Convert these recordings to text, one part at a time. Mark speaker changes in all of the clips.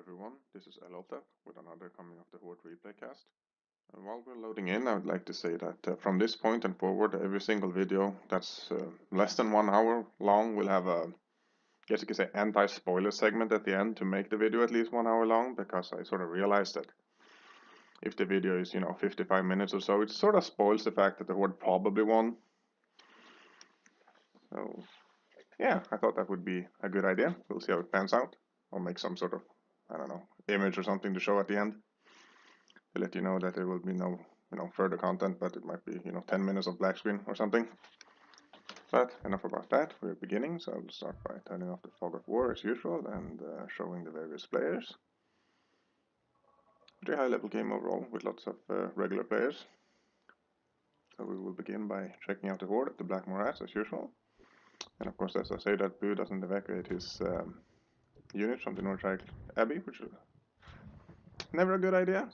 Speaker 1: everyone, this is Elotep with another Coming of the Horde replay cast. And while we're loading in, I would like to say that from this point and forward, every single video that's less than 1 hour long will have a, guess you could say, anti-spoiler segment at the end to make the video at least 1 hour long, because I sort of realized that if the video is, 55 minutes or so, it sort of spoils the fact that the Horde probably won. So, yeah, I thought that would be a good idea. We'll see how it pans out. I'll make some sort of, I don't know, image or something to show at the end to let you know that there will be no, further content, but it might be, 10 minutes of black screen or something. But enough about that. We're beginning, so I'll start by turning off the fog of war as usual and showing the various players. Pretty high level game overall with lots of regular players. So we will begin by checking out the Horde at the Black Morass as usual. And of course, as I say, that Boo doesn't evacuate his units from the Northside Abbey, which is never a good idea.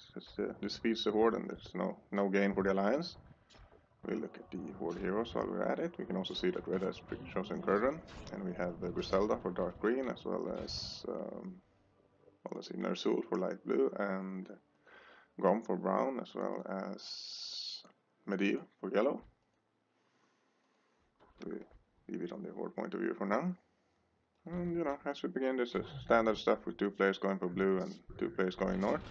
Speaker 1: This feeds the Horde and there's no gain for the Alliance. We'll look at the Horde heroes while we're at it. We can also see that Red has chosen Curran, and we have Griselda for dark green, as well as let's see, Ner'zhul for light blue, and Grom for brown, as well as Medivh for yellow. We leave it on the Horde point of view for now. And as we begin, this is standard stuff with 2 players going for blue and 2 players going north.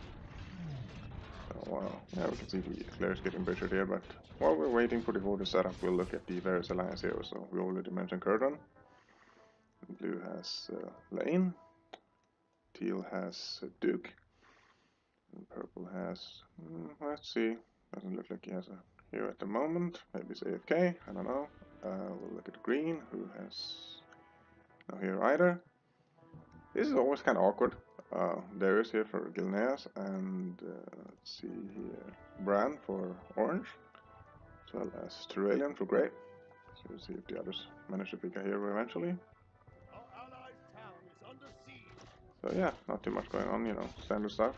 Speaker 1: So, yeah, we can see the players getting butchered here, but while we're waiting for the Horde to set up, we'll look at the various alliance heroes. So we already mentioned Curran. Blue has Lane. Teal has Duke. And purple has, let's see, doesn't look like he has a hero at the moment. Maybe it's AFK, I don't know. We'll look at green, who has no hero either. This is always kind of awkward. Darius here for Gilneas, and let's see here, Bran for orange, as well as Turelian for grey. So we'll see if the others manage to pick a hero eventually. So yeah, not too much going on, standard stuff.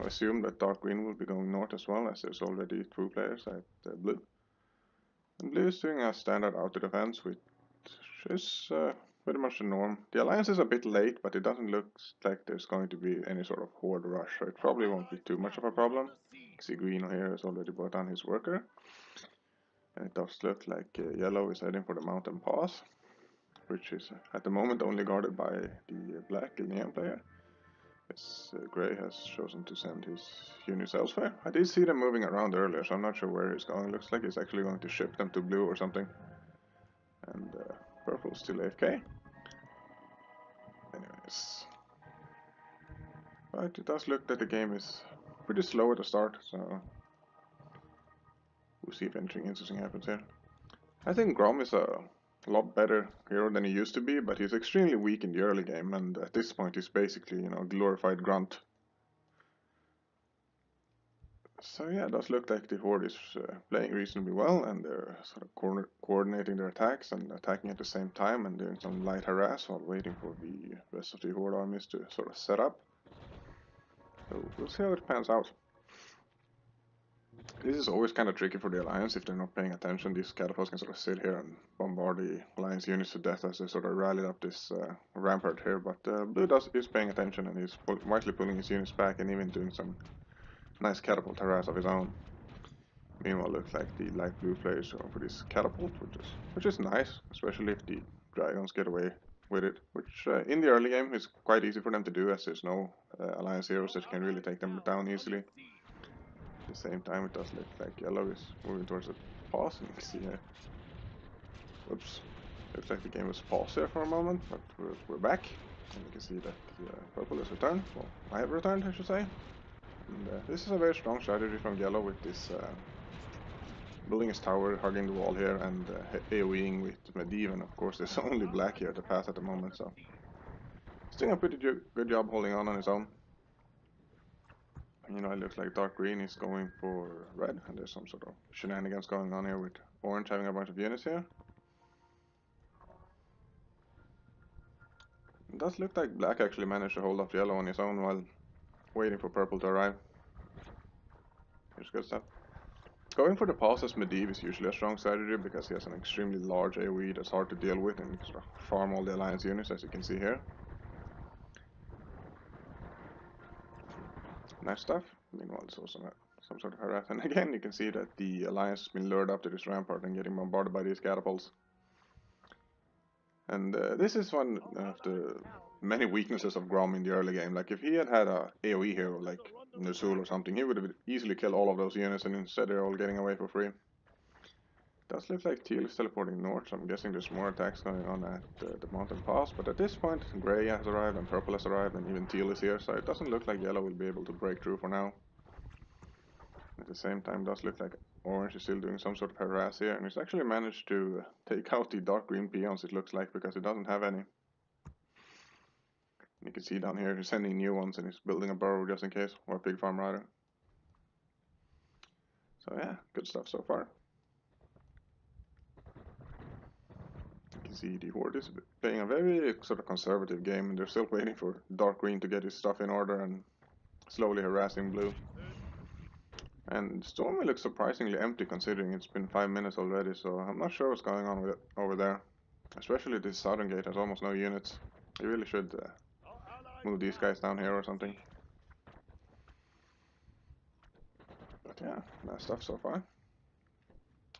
Speaker 1: I assume that dark green will be going north as well, as there's already 2 players at blue. And blue is doing a standard outer defense, which is pretty much the norm. The alliance is a bit late, but it doesn't look like there's going to be any sort of horde rush, so it probably won't be too much of a problem. See, green here has already brought down his worker, and it does look like yellow is heading for the mountain pass, which is at the moment only guarded by the black Gilnean player. As Grey has chosen to send his units elsewhere. I did see them moving around earlier, so I'm not sure where he's going. Looks like he's actually going to ship them to blue or something. And purple's still AFK. Anyways. But it does look that the game is pretty slow at the start, so we'll see if anything interesting happens here. I think Grom is a lot better hero than he used to be, but he's extremely weak in the early game, and at this point he's basically, a glorified grunt. So yeah, it does look like the Horde is playing reasonably well, and they're sort of coordinating their attacks and attacking at the same time and doing some light harass while waiting for the rest of the Horde armies to sort of set up. So we'll see how it pans out. This is always kind of tricky for the Alliance if they're not paying attention. These catapults can sort of sit here and bombard the Alliance units to death as they sort of rallied up this rampart here. But Blue is paying attention, and he's wisely pulling his units back and even doing some nice catapult harass of his own. Meanwhile, looks like the light blue players are for this catapult, which is nice, especially if the dragons get away with it. Which in the early game is quite easy for them to do, as there's no Alliance heroes that can really take them down easily. At the same time, it does look like yellow is moving towards the pass, and you can see here. Whoops. Looks like the game was paused there for a moment, but we're back. And you can see that purple has returned. Well, I have returned, I should say. And this is a very strong strategy from yellow with this building his tower, hugging the wall here, and AoEing with Medivh, and of course there's only black here at the pass at the moment, so he's doing a pretty good job holding on his own. It looks like dark green is going for red, and there's some sort of shenanigans going on here with orange having a bunch of units here. It does look like black actually managed to hold off yellow on his own while waiting for purple to arrive. Here's good stuff. Going for the pass as Medivh is usually a strong strategy because he has an extremely large AoE that's hard to deal with, and he can farm all the Alliance units, as you can see here. Nice stuff. Meanwhile, it's also some sort of harass. And again, you can see that the Alliance has been lured up to this rampart and getting bombarded by these catapults. And this is one of the many weaknesses of Grom in the early game. Like, if he had had a AoE hero like Ner'zhul or something, he would have easily killed all of those units, and instead they're all getting away for free. Does look like Teal is teleporting north, so I'm guessing there's more attacks going on at the mountain pass. But at this point, Grey has arrived, and Purple has arrived, and even Teal is here, so it doesn't look like Yellow will be able to break through for now. At the same time, it does look like Orange is still doing some sort of harass here, and he's actually managed to take out the dark green peons, it looks like, because it doesn't have any. You can see down here he's sending new ones, and he's building a burrow just in case, or a pig farm rather. So yeah, good stuff so far. You can see the Horde is playing a very sort of conservative game, and they're still waiting for dark green to get his stuff in order and slowly harassing blue. And Stormy looks surprisingly empty considering it's been 5 minutes already, so I'm not sure what's going on with it over there. Especially this southern gate has almost no units. You really should move these guys down here or something. But yeah, nice stuff so far.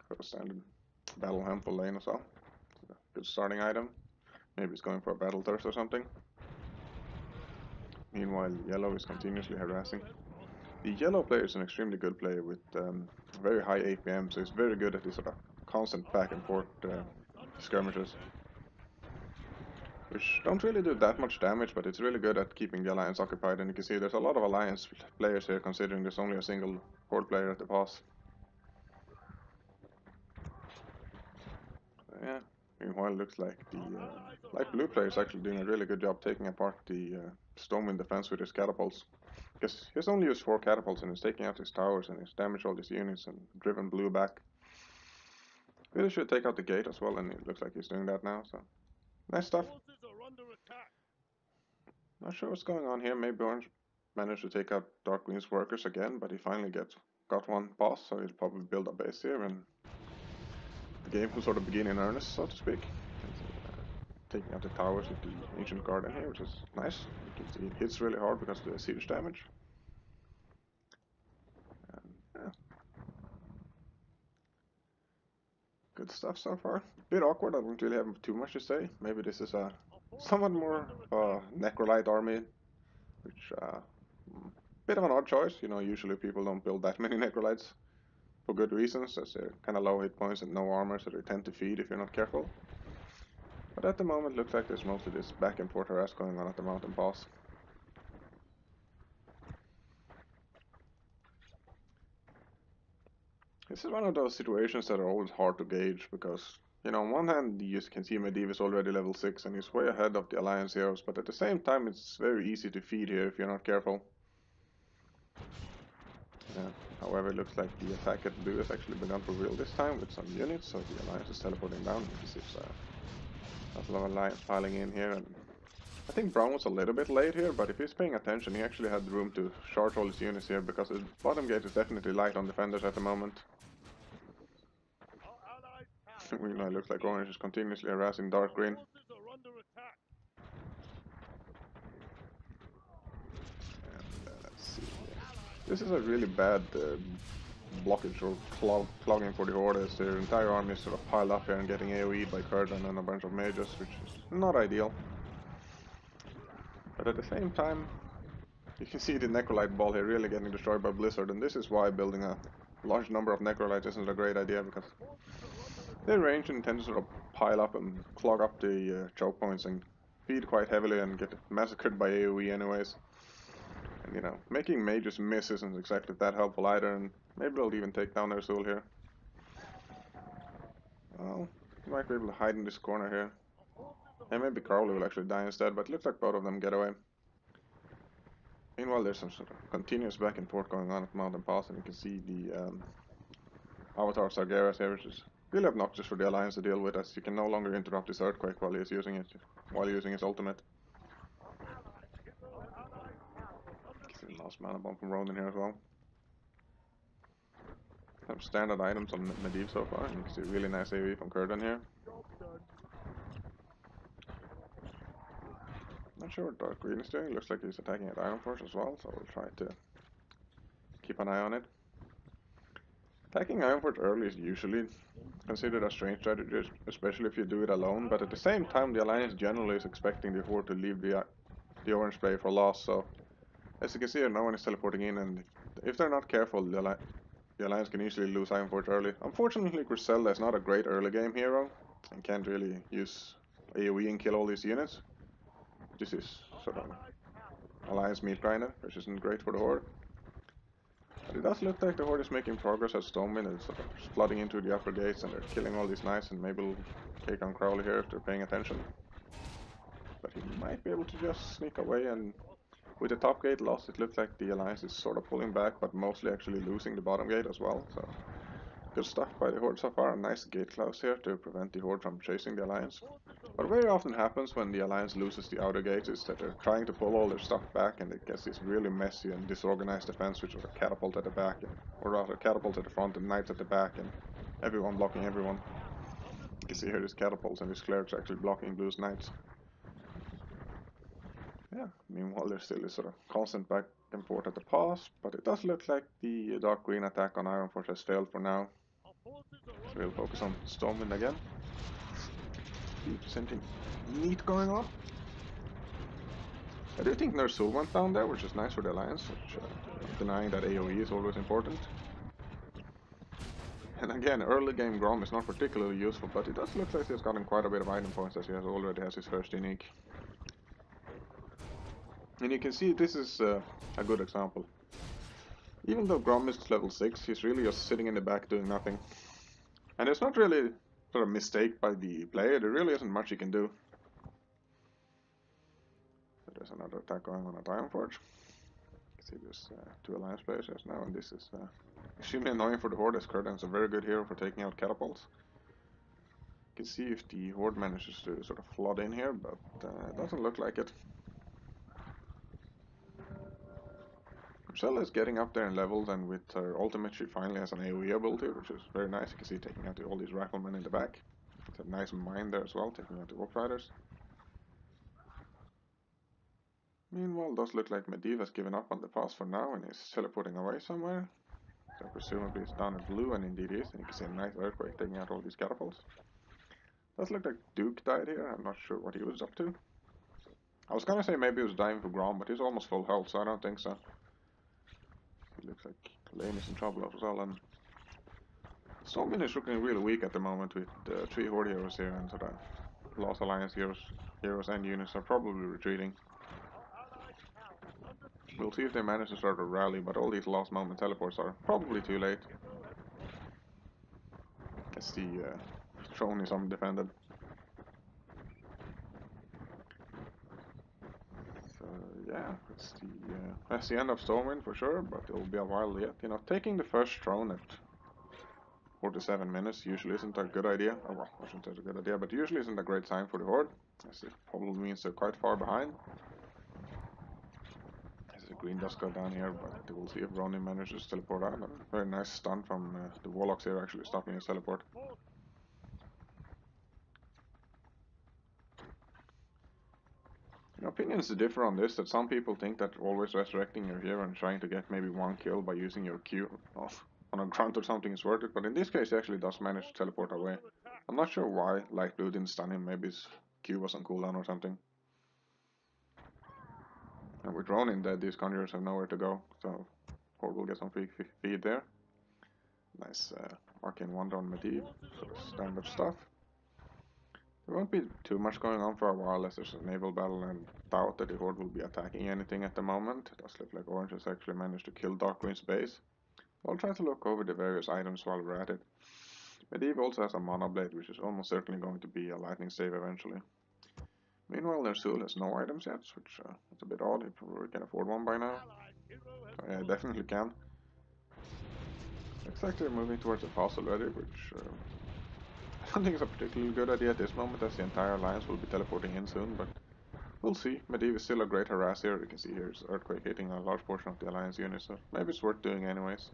Speaker 1: Got a standard battle helm for lane as well. Good starting item. Maybe it's going for a battle thirst or something. Meanwhile, Yellow is continuously harassing. The Yellow player is an extremely good player with very high APM, so he's very good at this sort of constant back and forth skirmishes. Which don't really do that much damage, but it's really good at keeping the Alliance occupied, and you can see there's a lot of Alliance players here considering there's only a single Horde player at the pass. Yeah, meanwhile it looks like the light blue player is actually doing a really good job taking apart the Stormwind defense with his catapults. Because he's only used 4 catapults and he's taking out his towers and he's damaged all these units and driven blue back. Really should take out the gate as well, and it looks like he's doing that now, so nice stuff. Not sure what's going on here. Maybe Orange managed to take out Dark Green's workers again, but he finally got one boss, so he'll probably build a base here and the game will sort of begin in earnest, so to speak. Taking out the towers with the Ancient Garden here, which is nice. You can see it hits really hard because of the siege damage. And, yeah. Good stuff so far. Bit awkward, I don't really have too much to say. Maybe this is a somewhat more Necrolite army, which bit of an odd choice. You know, usually people don't build that many Necrolites for good reasons, as they're kind of low hit points and no armor, so they tend to feed if you're not careful. But at the moment, looks like there's mostly this back and forth harass going on at the mountain pass. This is one of those situations that are always hard to gauge, because, you know, on one hand, you can see Medivh is already level 6 and he's way ahead of the Alliance heroes, but at the same time, it's very easy to feed here if you're not careful. Yeah. However, it looks like the attack at blue has actually begun for real this time with some units, so the Alliance is teleporting down. You can see it's a couple of Alliance piling in here, and I think Brown was a little bit late here, but if he's paying attention, he actually had room to charge all his units here, because his bottom gate is definitely light on defenders at the moment. Meanwhile, it looks like Orange is continuously harassing Dark Green. And, let's see. This is a really bad blockage or clogging for the Horde, as their entire army is sort of piled up here and getting AoE'd by Kurdan and a bunch of mages, which is not ideal. But at the same time, you can see the Necrolite ball here really getting destroyed by Blizzard, and this is why building a large number of Necrolites isn't a great idea, because their range and tend to sort of pile up and clog up the choke points and feed quite heavily and get massacred by AoE anyways. And, you know, making mages miss isn't exactly that helpful either, and maybe they'll even take down Ner'zhul here. Well, you might be able to hide in this corner here. And maybe Crowley will actually die instead, but it looks like both of them get away. Meanwhile, there's some sort of continuous back and forth going on at Mountain Pass, and you can see the Avatar Sargeras here, which is really obnoxious for the Alliance to deal with, as you can no longer interrupt this Earthquake while he's using it, while using his ultimate. Last mana bomb from Ronin here as well. Some standard items on Medivh so far, and you can see really nice AoE from Kurdan here. Not sure what Dark Green is doing. Looks like he's attacking at Iron Force as well, so we'll try to keep an eye on it. Attacking Ironforge early is usually considered a strange strategy, especially if you do it alone, but at the same time the Alliance generally is expecting the Horde to leave the orange play for loss, so as you can see here, no one is teleporting in, and if they're not careful, the Alliance can easily lose Ironforge early. Unfortunately, Griselda is not a great early game hero, and can't really use AoE and kill all these units. This is sort of Alliance meat grinder, which isn't great for the Horde. But it does look like the Horde is making progress at Stonewind and sort of flooding into the upper gates, and they're killing all these knights, and maybe we'll take on Crowley here if they're paying attention. But he might be able to just sneak away, and with the top gate lost, it looks like the Alliance is sort of pulling back, but mostly actually losing the bottom gate as well. So good stuff by the Horde so far. A nice gate close here to prevent the Horde from chasing the Alliance. What very often happens when the Alliance loses the outer gates is that they're trying to pull all their stuff back, and it gets this really messy and disorganized defense, which are catapult at the back, or rather catapult at the front and knights at the back, and everyone blocking everyone. You can see here these catapults and these clerics actually blocking Blue's knights. Yeah, meanwhile there's still this sort of constant back and forth at the pass, but it does look like the dark green attack on Ironforge has failed for now. So we'll focus on Stormwind again. Something neat going on. I do think Ner'zhul went down there, which is nice for the Alliance, which denying that AoE is always important. And again, early game Grom is not particularly useful, but it does look like he's gotten quite a bit of item points as he already has his first unique. And you can see this is a good example. Even though Grom is level 6, he's really just sitting in the back doing nothing. And it's not really sort of mistake by the player, there really isn't much he can do. So there's another attack going on at Ironforge. You can see there's 2 Alliance players here now, and this is extremely annoying for the Horde, as Kurdan's a very good hero for taking out catapults. You can see if the Horde manages to sort of flood in here, but it doesn't look like it. Marcella is getting up there in levels, and with her ultimate she finally has an AoE ability, which is very nice. You can see taking out all these riflemen in the back. It's a nice mine there as well, taking out the Wolf Riders. Meanwhile, it does look like Medivh has given up on the pass for now and is teleporting away somewhere. So presumably it's down at blue, and indeed is, and you can see a nice earthquake taking out all these catapults. Does look like Duke died here, I'm not sure what he was up to. I was gonna say maybe he was dying for Grom, but he's almost full health, so I don't think so. It looks like Lane is in trouble as well, and Stormwind is looking really weak at the moment with 3 Horde heroes here, and sort of Lost Alliance heroes and units are probably retreating. We'll see if they manage to start a rally, but all these last moment teleports are probably too late. As the throne is undefended. So yeah, that's the end of Stormwind for sure, but it will be a while yet. You know, taking the first throne at 47 minutes usually isn't a good idea. Oh, well, I shouldn't say it's a good idea, but usually isn't a great sign for the Horde, as it probably means they're quite far behind. As the green does go down here, but we'll see if Ronin manages to teleport out. A very nice stun from the Warlocks here, actually stopping his teleport. Opinions differ on this, that some people think that always resurrecting your hero and trying to get maybe 1 kill by using your Q on a grunt or something is worth it, but in this case he actually does manage to teleport away. I'm not sure why Light Blue didn't stun him, maybe his Q was on cooldown or something. And with Ronin dead, these Conjurers have nowhere to go, so Horde will get some free feed there. Nice Arcane Wonder on Medivh, sort of standard stuff. There won't be too much going on for a while as there's a naval battle, and doubt that the Horde will be attacking anything at the moment. It does look like Orange has actually managed to kill Dark Green's base. I'll try to look over the various items while we're at it. Medivh also has a Mana Blade, which is almost certainly going to be a lightning save eventually. Meanwhile, Ner'zhul has no items yet, which is a bit odd. He probably can afford one by now. Yeah, definitely can. Looks like they're moving towards a pass already, which I don't think it's a particularly good idea at this moment, as the entire alliance will be teleporting in soon, but we'll see. Medivh is still a great harass here. You can see here's Earthquake hitting a large portion of the alliance unit, so maybe it's worth doing anyways.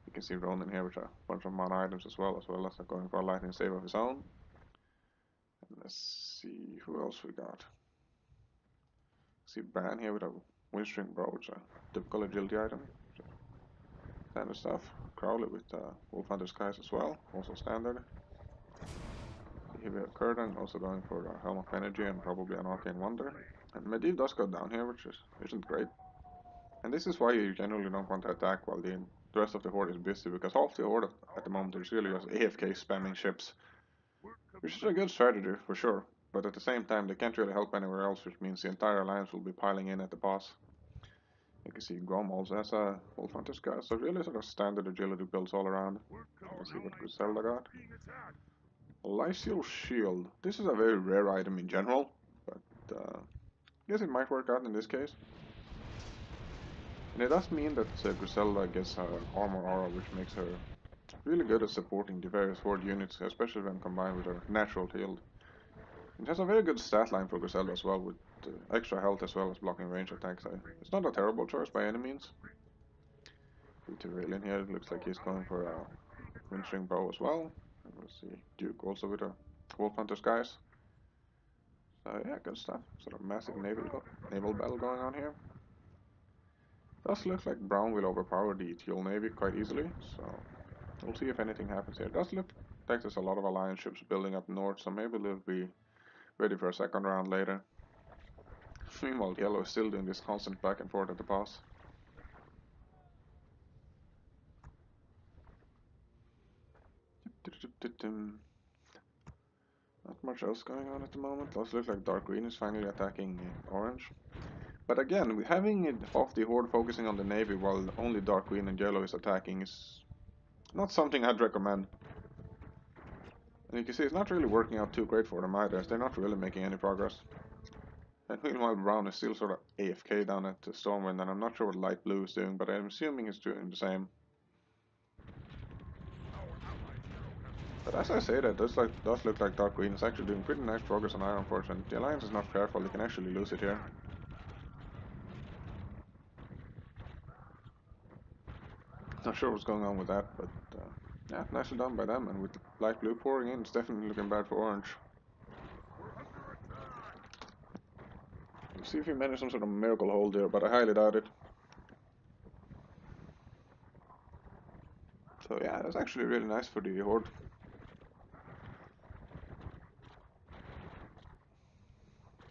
Speaker 1: You can see Ronin here with a bunch of mana items as well as going for a lightning save of his own. And let's see who else we got. See Bran here with a Windstream Bow, which is a typical agility item. Standard stuff. Crowley with Wolf Hunter Skies as well, also standard. Here we have Curtain, also going for Helm of Energy and probably an Arcane Wonder. And Medivh does go down here, which isn't great. And this is why you generally don't want to attack while the rest of the Horde is busy, because half the Horde at the moment is really just AFK spamming ships. Which is a good strategy, for sure. But at the same time, they can't really help anywhere else, which means the entire alliance will be piling in at the boss. You can see Grom also has a Wolf Hunter Sky, so really sort of standard agility builds all around. You can see what Griselda got. Lysial Shield. This is a very rare item in general, but I guess it might work out in this case. And it does mean that Griselda gets her armor aura, which makes her really good at supporting the various Horde units, especially when combined with her natural shield. It has a very good stat line for Griselda as well, with extra health as well as blocking range attacks. It's not a terrible choice by any means. Villain here, it looks like he's going for a Windstring Bow as well. And we'll see Duke also with a Wolf Hunter Skies. So yeah, good stuff. Sort of massive naval battle going on here. Does look like Brown will overpower the Teal Navy quite easily, so we'll see if anything happens here. It does look like there's a lot of alliance ships building up north, so maybe they'll be ready for a second round later. Meanwhile, Yellow is still doing this constant back and forth at the pass. Not much else going on at the moment. Does look like Dark Green is finally attacking Orange. But again, having half the Horde focusing on the Navy while only Dark Green and Yellow is attacking is not something I'd recommend. And you can see it's not really working out too great for them either, as they're not really making any progress. And meanwhile Brown is still sort of AFK down at Stormwind, and I'm not sure what Light Blue is doing, but I'm assuming he's doing the same. But as I say, that does look like Dark Green is actually doing pretty nice progress on Ironforge, and the Alliance is not careful, they can actually lose it here. Not sure what's going on with that, but yeah, nicely done by them, and with Light Blue pouring in, it's definitely looking bad for Orange. We'll see if he manages some sort of miracle hold here, but I highly doubt it. So yeah, that's actually really nice for the Horde.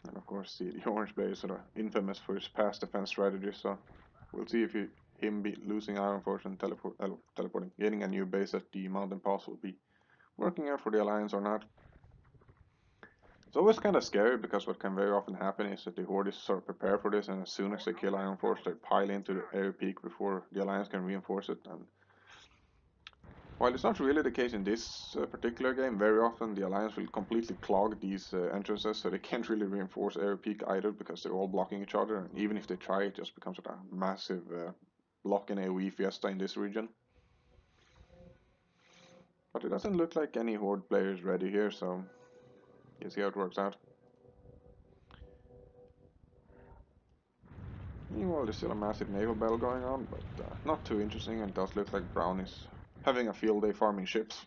Speaker 1: And of course the Orange Bay is sort of infamous for his past defense strategy, so we'll see if him losing Ironforge and teleporting, getting a new base at the Mountain Pass will be working out for the Alliance or not. It's always kind of scary, because what can very often happen is that the Horde is sort of prepared for this, and as soon as they kill Ironforge, they pile into the area peak before the Alliance can reinforce it. And while it's not really the case in this particular game, very often the Alliance will completely clog these entrances, so they can't really reinforce area peak either, because they're all blocking each other, and even if they try, it just becomes a massive block in AoE fiesta in this region. But it doesn't look like any Horde player is ready here, so you see how it works out. Meanwhile, there's still a massive naval battle going on, but not too interesting, and it does look like Brown is having a field day farming ships.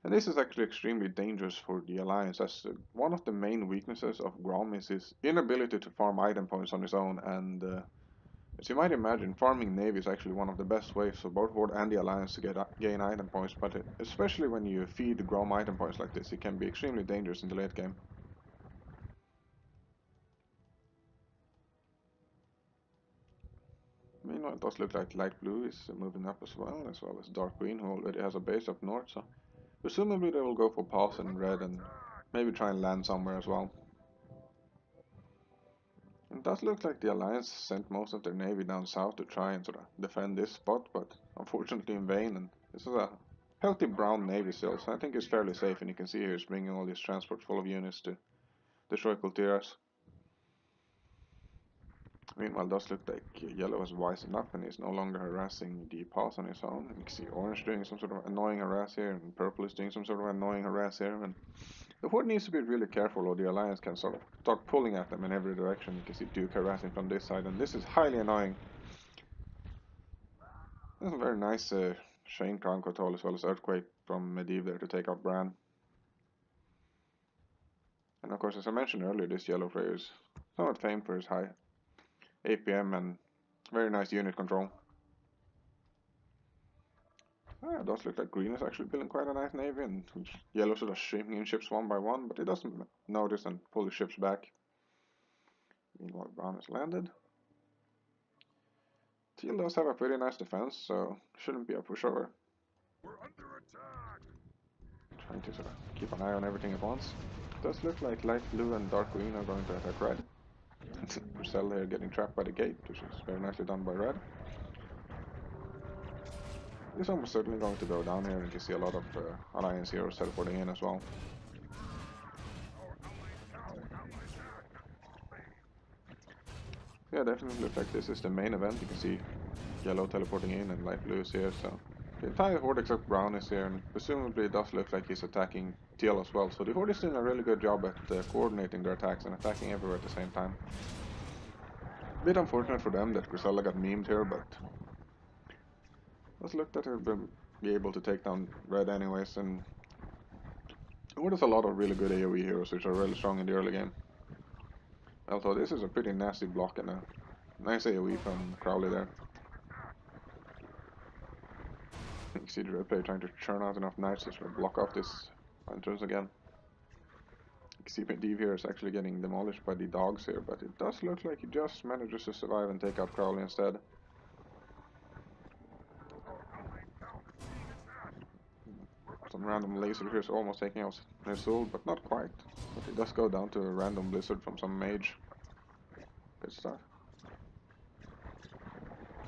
Speaker 1: And this is actually extremely dangerous for the Alliance, as one of the main weaknesses of Grom is his inability to farm item points on his own, and as you might imagine, farming Navy is actually one of the best ways for both Horde and the Alliance to gain item points, but especially when you feed Grom item points like this, it can be extremely dangerous in the late game. Meanwhile, it does look like Light Blue is moving up as well as Dark Green, who already has a base up north, so presumably they will go for Pass and Red and maybe try and land somewhere as well. It does look like the Alliance sent most of their navy down south to try and sort of defend this spot, but unfortunately in vain, and this is a healthy Brown navy still, so I think it's fairly safe, and you can see here it's bringing all these transports full of units to destroy Kultiras. Meanwhile, it does look like Yellow is wise enough and is no longer harassing the Pass on his own. You can see Orange doing some sort of annoying harass here, and Purple is doing some sort of annoying harass here, and the Horde needs to be really careful, or the Alliance can sort of start pulling at them in every direction. You can see Duke harassing from this side, and this is highly annoying. That's a very nice Shane Crown Control as well as Earthquake from Medivh there to take out Bran. And of course, as I mentioned earlier, this Yellow player is somewhat famed for his high APM and very nice unit control. Yeah, it does look like green is actually building quite a nice navy, and yellow sort of shrinking in ships one by one, but it doesn't notice and pull the ships back. Meanwhile, brown has landed. Teal does have a pretty nice defense, so shouldn't be a pushover.
Speaker 2: We're under attack.
Speaker 1: Trying to sort of keep an eye on everything at once. It does look like light blue and dark green are going to attack red. Griselda here getting trapped by the gate, which is very nicely done by red. It's almost certainly going to go down here, and you can see a lot of Alliance heroes teleporting in as well. Yeah, definitely looks like this is the main event. You can see yellow teleporting in and light blue is here, so the entire Horde except brown is here, and presumably it does look like he's attacking teal as well. So the Horde is doing a really good job at coordinating their attacks and attacking everywhere at the same time. A bit unfortunate for them that Griselda got memed here, but let's look that he'll be able to take down red anyways, and Horde has a lot of really good AoE heroes which are really strong in the early game. Although this is a pretty nasty block and a nice AoE from Crowley there. You can see the red player trying to churn out enough knights to block off this entrance again. You can see Medivh here is actually getting demolished by the dogs here, but it does look like he just manages to survive and take out Crowley instead. Some random laser here is almost taking out Ner'zhul, but not quite. But it does go down to a random blizzard from some mage. Good stuff.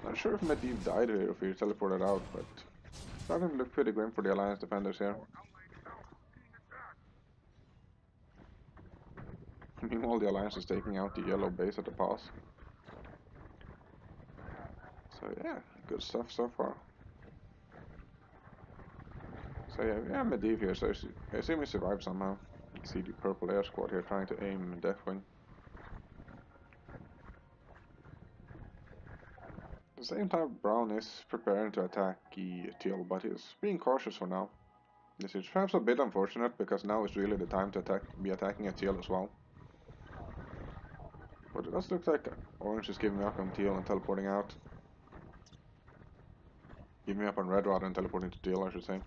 Speaker 1: Not sure if Medivh died here or if he teleported out, but starting to look pretty grim for the Alliance defenders here. Meanwhile, the Alliance is taking out the yellow base at the pass. So yeah, good stuff so far. So yeah, Medivh here, so I assume he survived somehow. You can see the purple air squad here trying to aim Deathwing. At the same time, brown is preparing to attack the teal, but he's being cautious for now. This is perhaps a bit unfortunate, because now is really the time to be attacking a teal as well. But it does look like orange is giving up on teal and teleporting out. Giving up on red rather than teleporting to teal, I should say.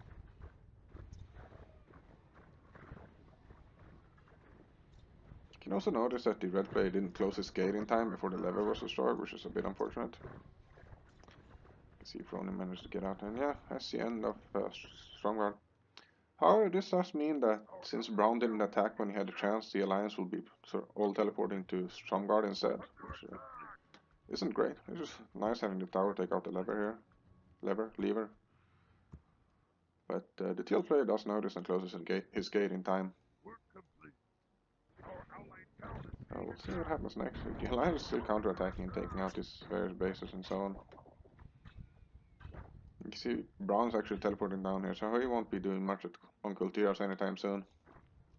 Speaker 1: You can also notice that the red player didn't close his gate in time before the lever was destroyed, which is a bit unfortunate. You can see if Ronin managed to get out, and yeah, that's the end of Strongguard. However, this does mean that since Brown didn't attack when he had a chance, the Alliance will be all teleporting to Strongguard instead, which isn't great. It's just nice having the tower take out the lever. But the teal player does notice and closes his gate in time. We'll see what happens next. The Alliance is still counterattacking and taking out his various bases and so on. You can see Brown's actually teleporting down here, so he won't be doing much on Kultiras anytime soon.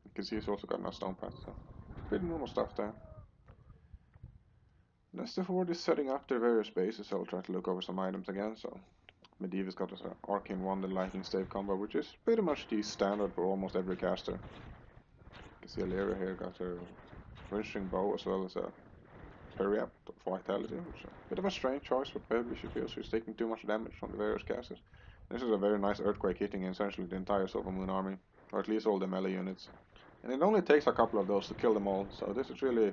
Speaker 1: You can see he's also got no stone path, so pretty normal stuff there. Next, the Horde is setting up their various bases, so I'll try to look over some items again. So Medivh has got this Arcane Wand and Lightning Stave combo, which is pretty much the standard for almost every caster. You can see Alleria here got her Wrenching Bow as well as a Parry Up of Vitality, which is a bit of a strange choice, but maybe she feels she's taking too much damage from the various casters. This is a very nice Earthquake hitting essentially the entire Silver Moon army, or at least all the melee units. And it only takes a couple of those to kill them all, so this is really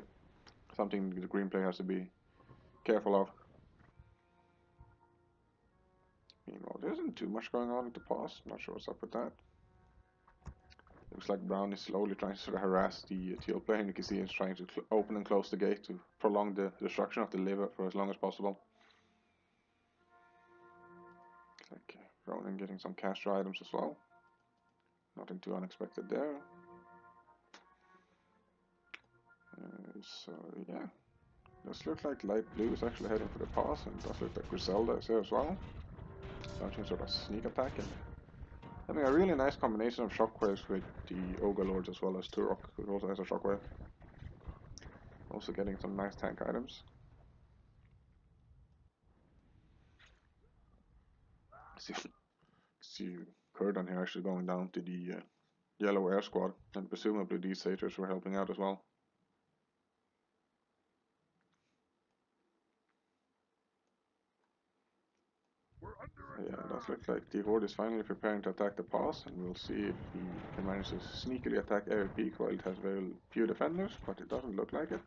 Speaker 1: something the green player has to be careful of. Meanwhile, there isn't too much going on at the pass, not sure what's up with that. Looks like Brown is slowly trying to sort of harass the teal player, and you can see he's trying to open and close the gate to prolong the destruction of the liver for as long as possible. Looks like Ronin getting some caster items as well. Nothing too unexpected there. So yeah, does look like light blue is actually heading for the pass, and does look like Griselda is here as well. Launching sort of sneak attack and having a really nice combination of shockwaves with the Ogre Lords as well as Turok, who also has a shockwave. Also getting some nice tank items. See Kurdan here actually going down to the yellow air squad, and presumably these satyrs were helping out as well. Yeah, Does look like the Horde is finally preparing to attack the pass, and we'll see if he can manage to sneakily attack area peak while it has very few defenders, but it doesn't look like it.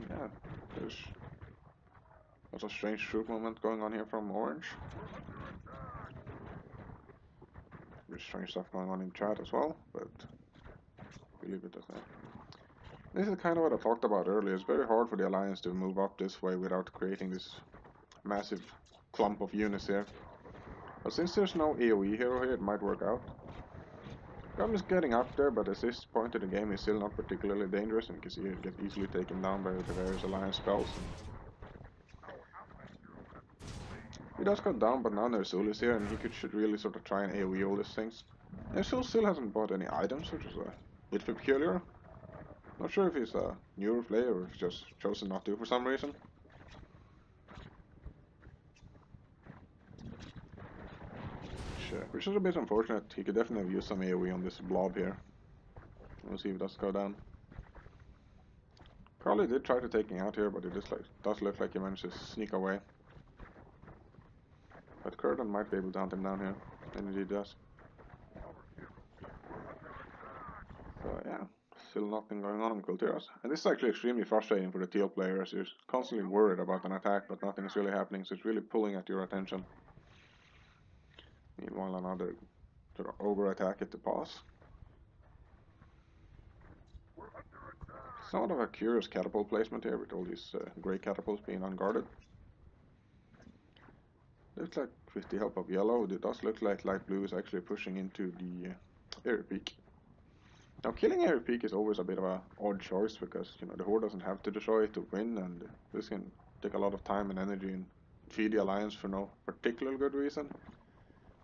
Speaker 1: Yeah, there's lots of strange troop movement going on here from Orange. There's strange stuff going on in chat as well, but we leave it as that. This is kind of what I talked about earlier. It's very hard for the Alliance to move up this way without creating this massive clump of units here. But since there's no AoE hero here, it might work out. Grom is getting up there, but at this point in the game he's still not particularly dangerous, and you can see it gets easily taken down by the various Alliance spells. He does go down, but now Ner'zhul is here, and he should really sort of try and AoE all these things. Ner'zhul still hasn't bought any items, which is a bit peculiar. Not sure if he's a newer player or if he's just chosen not to for some reason. Which is a bit unfortunate. He could definitely have used some AoE on this blob here. We'll see if it does go down. Probably did try to take me out here, but it just does look like he managed to sneak away. But Kurdan might be able to hunt him down here, and indeed does. So yeah, still nothing going on in Kultiras. And this is actually extremely frustrating for the teal players. You're constantly worried about an attack, but nothing is really happening, so it's really pulling at your attention. Meanwhile, another sort of over-attack at the pass. Somewhat of a curious catapult placement here with all these grey catapults being unguarded. Looks like with the help of yellow, it does look like light blue is actually pushing into the area peak. Now, killing area peak is always a bit of an odd choice because, you know, the Horde doesn't have to destroy it to win, and this can take a lot of time and energy and feed the Alliance for no particular good reason.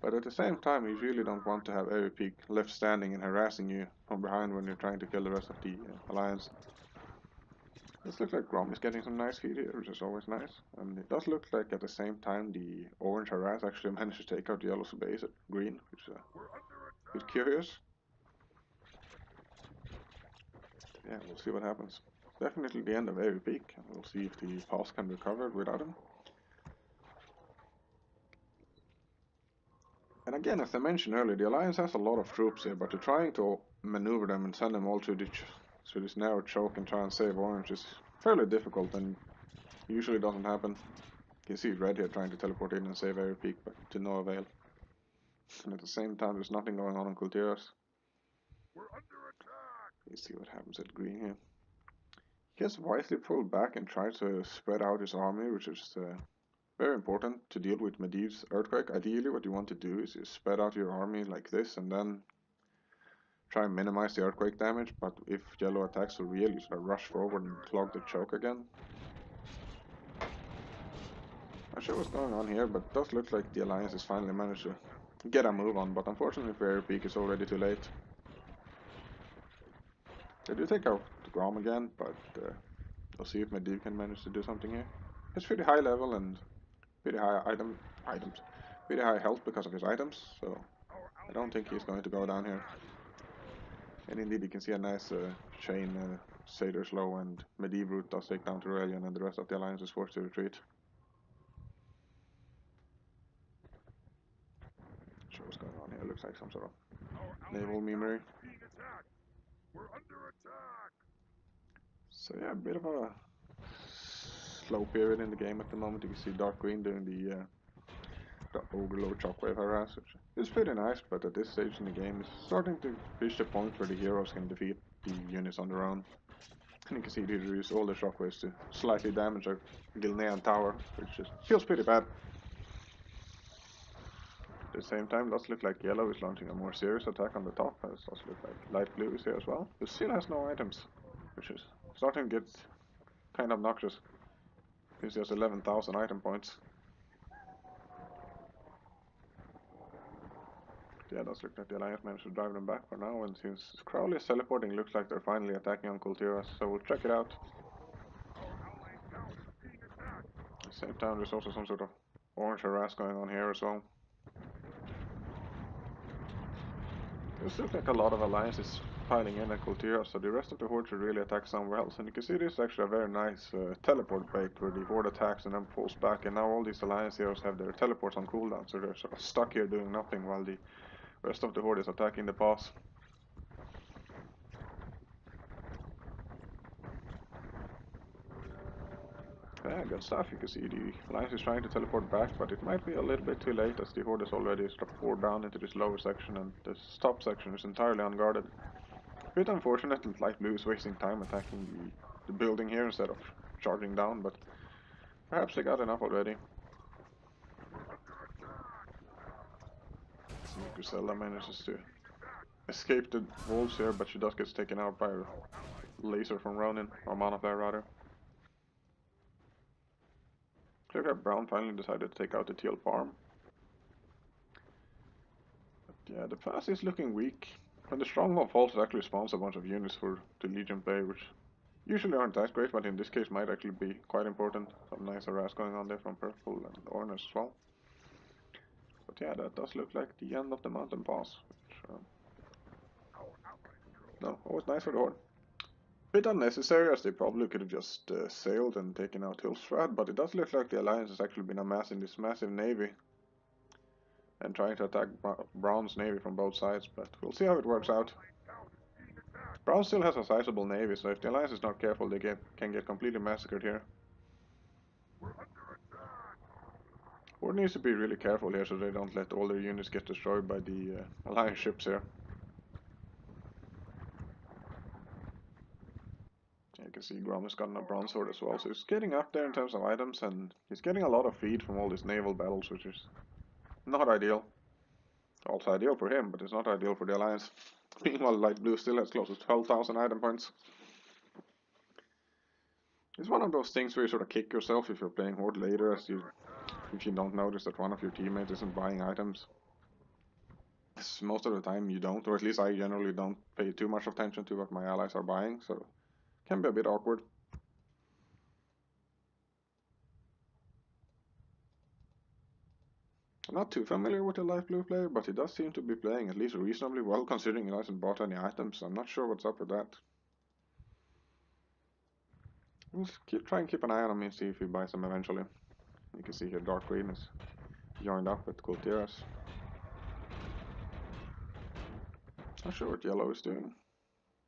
Speaker 1: But at the same time, you really don't want to have area peak left standing and harassing you from behind when you're trying to kill the rest of the Alliance. This looks like Grom is getting some nice feed here, which is always nice. And it does look like at the same time the orange harass actually managed to take out the yellow's base at green, which is a bit curious. Yeah, we'll see what happens. Definitely the end of area peak, and we'll see if the pass can be covered without him. And again, as I mentioned earlier, the Alliance has a lot of troops here, but to trying to maneuver them and send them all through this narrow choke and try and save Orange is fairly difficult, and usually doesn't happen. You can see Red here trying to teleport in and save area peak, but to no avail. And at the same time, there's nothing going on in Kultiras.
Speaker 2: We're under attack.
Speaker 1: You see what happens at green here. He has wisely pulled back and tried to spread out his army, which is very important to deal with Medivh's earthquake. Ideally, what you want to do is you spread out your army like this and then try and minimize the earthquake damage, but if yellow attacks for real, you sort of rush forward and clog the choke again. Not sure what's going on here, but it does look like the Alliance has finally managed to get a move on, but unfortunately for area peak, it's already too late. They do take out Grom again, but we'll see if Medivh can manage to do something here. It's pretty high level and pretty high pretty high health because of his items, so I don't think he's going to go down here. And indeed, you can see a nice chain Satyr slow, and Medivh route does take down Turelion, and the rest of the Alliance is forced to retreat. Not sure what's going on here. Looks like some sort of naval memory.
Speaker 2: We're under attack.
Speaker 1: So yeah, a bit of a slow period in the game at the moment. You can see Dark Green doing the Overload Shockwave harass, which is pretty nice, but at this stage in the game it's starting to reach the point where the heroes can defeat the units on their own. And you can see they use all the shockwaves to slightly damage a Gilnean tower, which just feels pretty bad. At the same time, it does look like yellow is launching a more serious attack on the top, and it does look like light blue is here as well. It still has no items, which is starting to get kind of obnoxious. Since he has 11,000 item points. Yeah, it does look like the Alliance managed to drive them back for now, and since Crowley is teleporting, it looks like they're finally attacking on Kultiras, so we'll check it out. At the same time, there's also some sort of orange harass going on here as well. It looks like a lot of Alliance is piling in at Kultira, so the rest of the Horde should really attack somewhere else. And you can see this is actually a very nice teleport bait where the Horde attacks and then pulls back, and now all these Alliance heroes have their teleports on cooldown, so they're sort of stuck here doing nothing while the rest of the Horde is attacking the boss. Yeah, good stuff. You can see the Alliance is trying to teleport back, but it might be a little bit too late as the Horde is already sort of poured down into this lower section and this top section is entirely unguarded. A bit unfortunate that Light Blue is wasting time attacking the building here instead of charging down, but perhaps they got enough already. Griselda manages to escape the wolves here, but she does get taken out by a laser from Ronin, or Monoflare rather. Look at Brown finally decided to take out the teal farm. But yeah, the pass is looking weak. When the stronghold falls, it actually spawns a bunch of units for the Legion play, which usually aren't that great, but in this case might actually be quite important. Some nice harass going on there from Purple and Orange as well. But yeah, that does look like the end of the mountain pass. Which, no, always nice for the Horde. Bit unnecessary, as they probably could have just sailed and taken out Hillstrad, but it does look like the Alliance has actually been amassing this massive navy and trying to attack Brown's navy from both sides, but we'll see how it works out. Brown still has a sizable navy, so if the Alliance is not careful, they can get completely massacred here. Horde needs to be really careful here so they don't let all their units get destroyed by the Alliance ships here. You can see Grom has gotten a bronze sword as well, so he's getting up there in terms of items, and he's getting a lot of feed from all these naval battles, which is not ideal. Also ideal for him, but it's not ideal for the Alliance. Meanwhile, Light Blue still has close to 12,000 item points. It's one of those things where you sort of kick yourself if you're playing Horde later, if you don't notice that one of your teammates isn't buying items. Most of the time you don't, or at least I generally don't pay too much attention to what my allies are buying, so it can be a bit awkward. I'm not too familiar with the Light Blue player, but he does seem to be playing at least reasonably well considering he hasn't bought any items. I'm not sure what's up with that. We'll try and keep an eye on him and see if he buys them eventually. You can see here Dark Green is joined up with Kultiras. Not sure what Yellow is doing.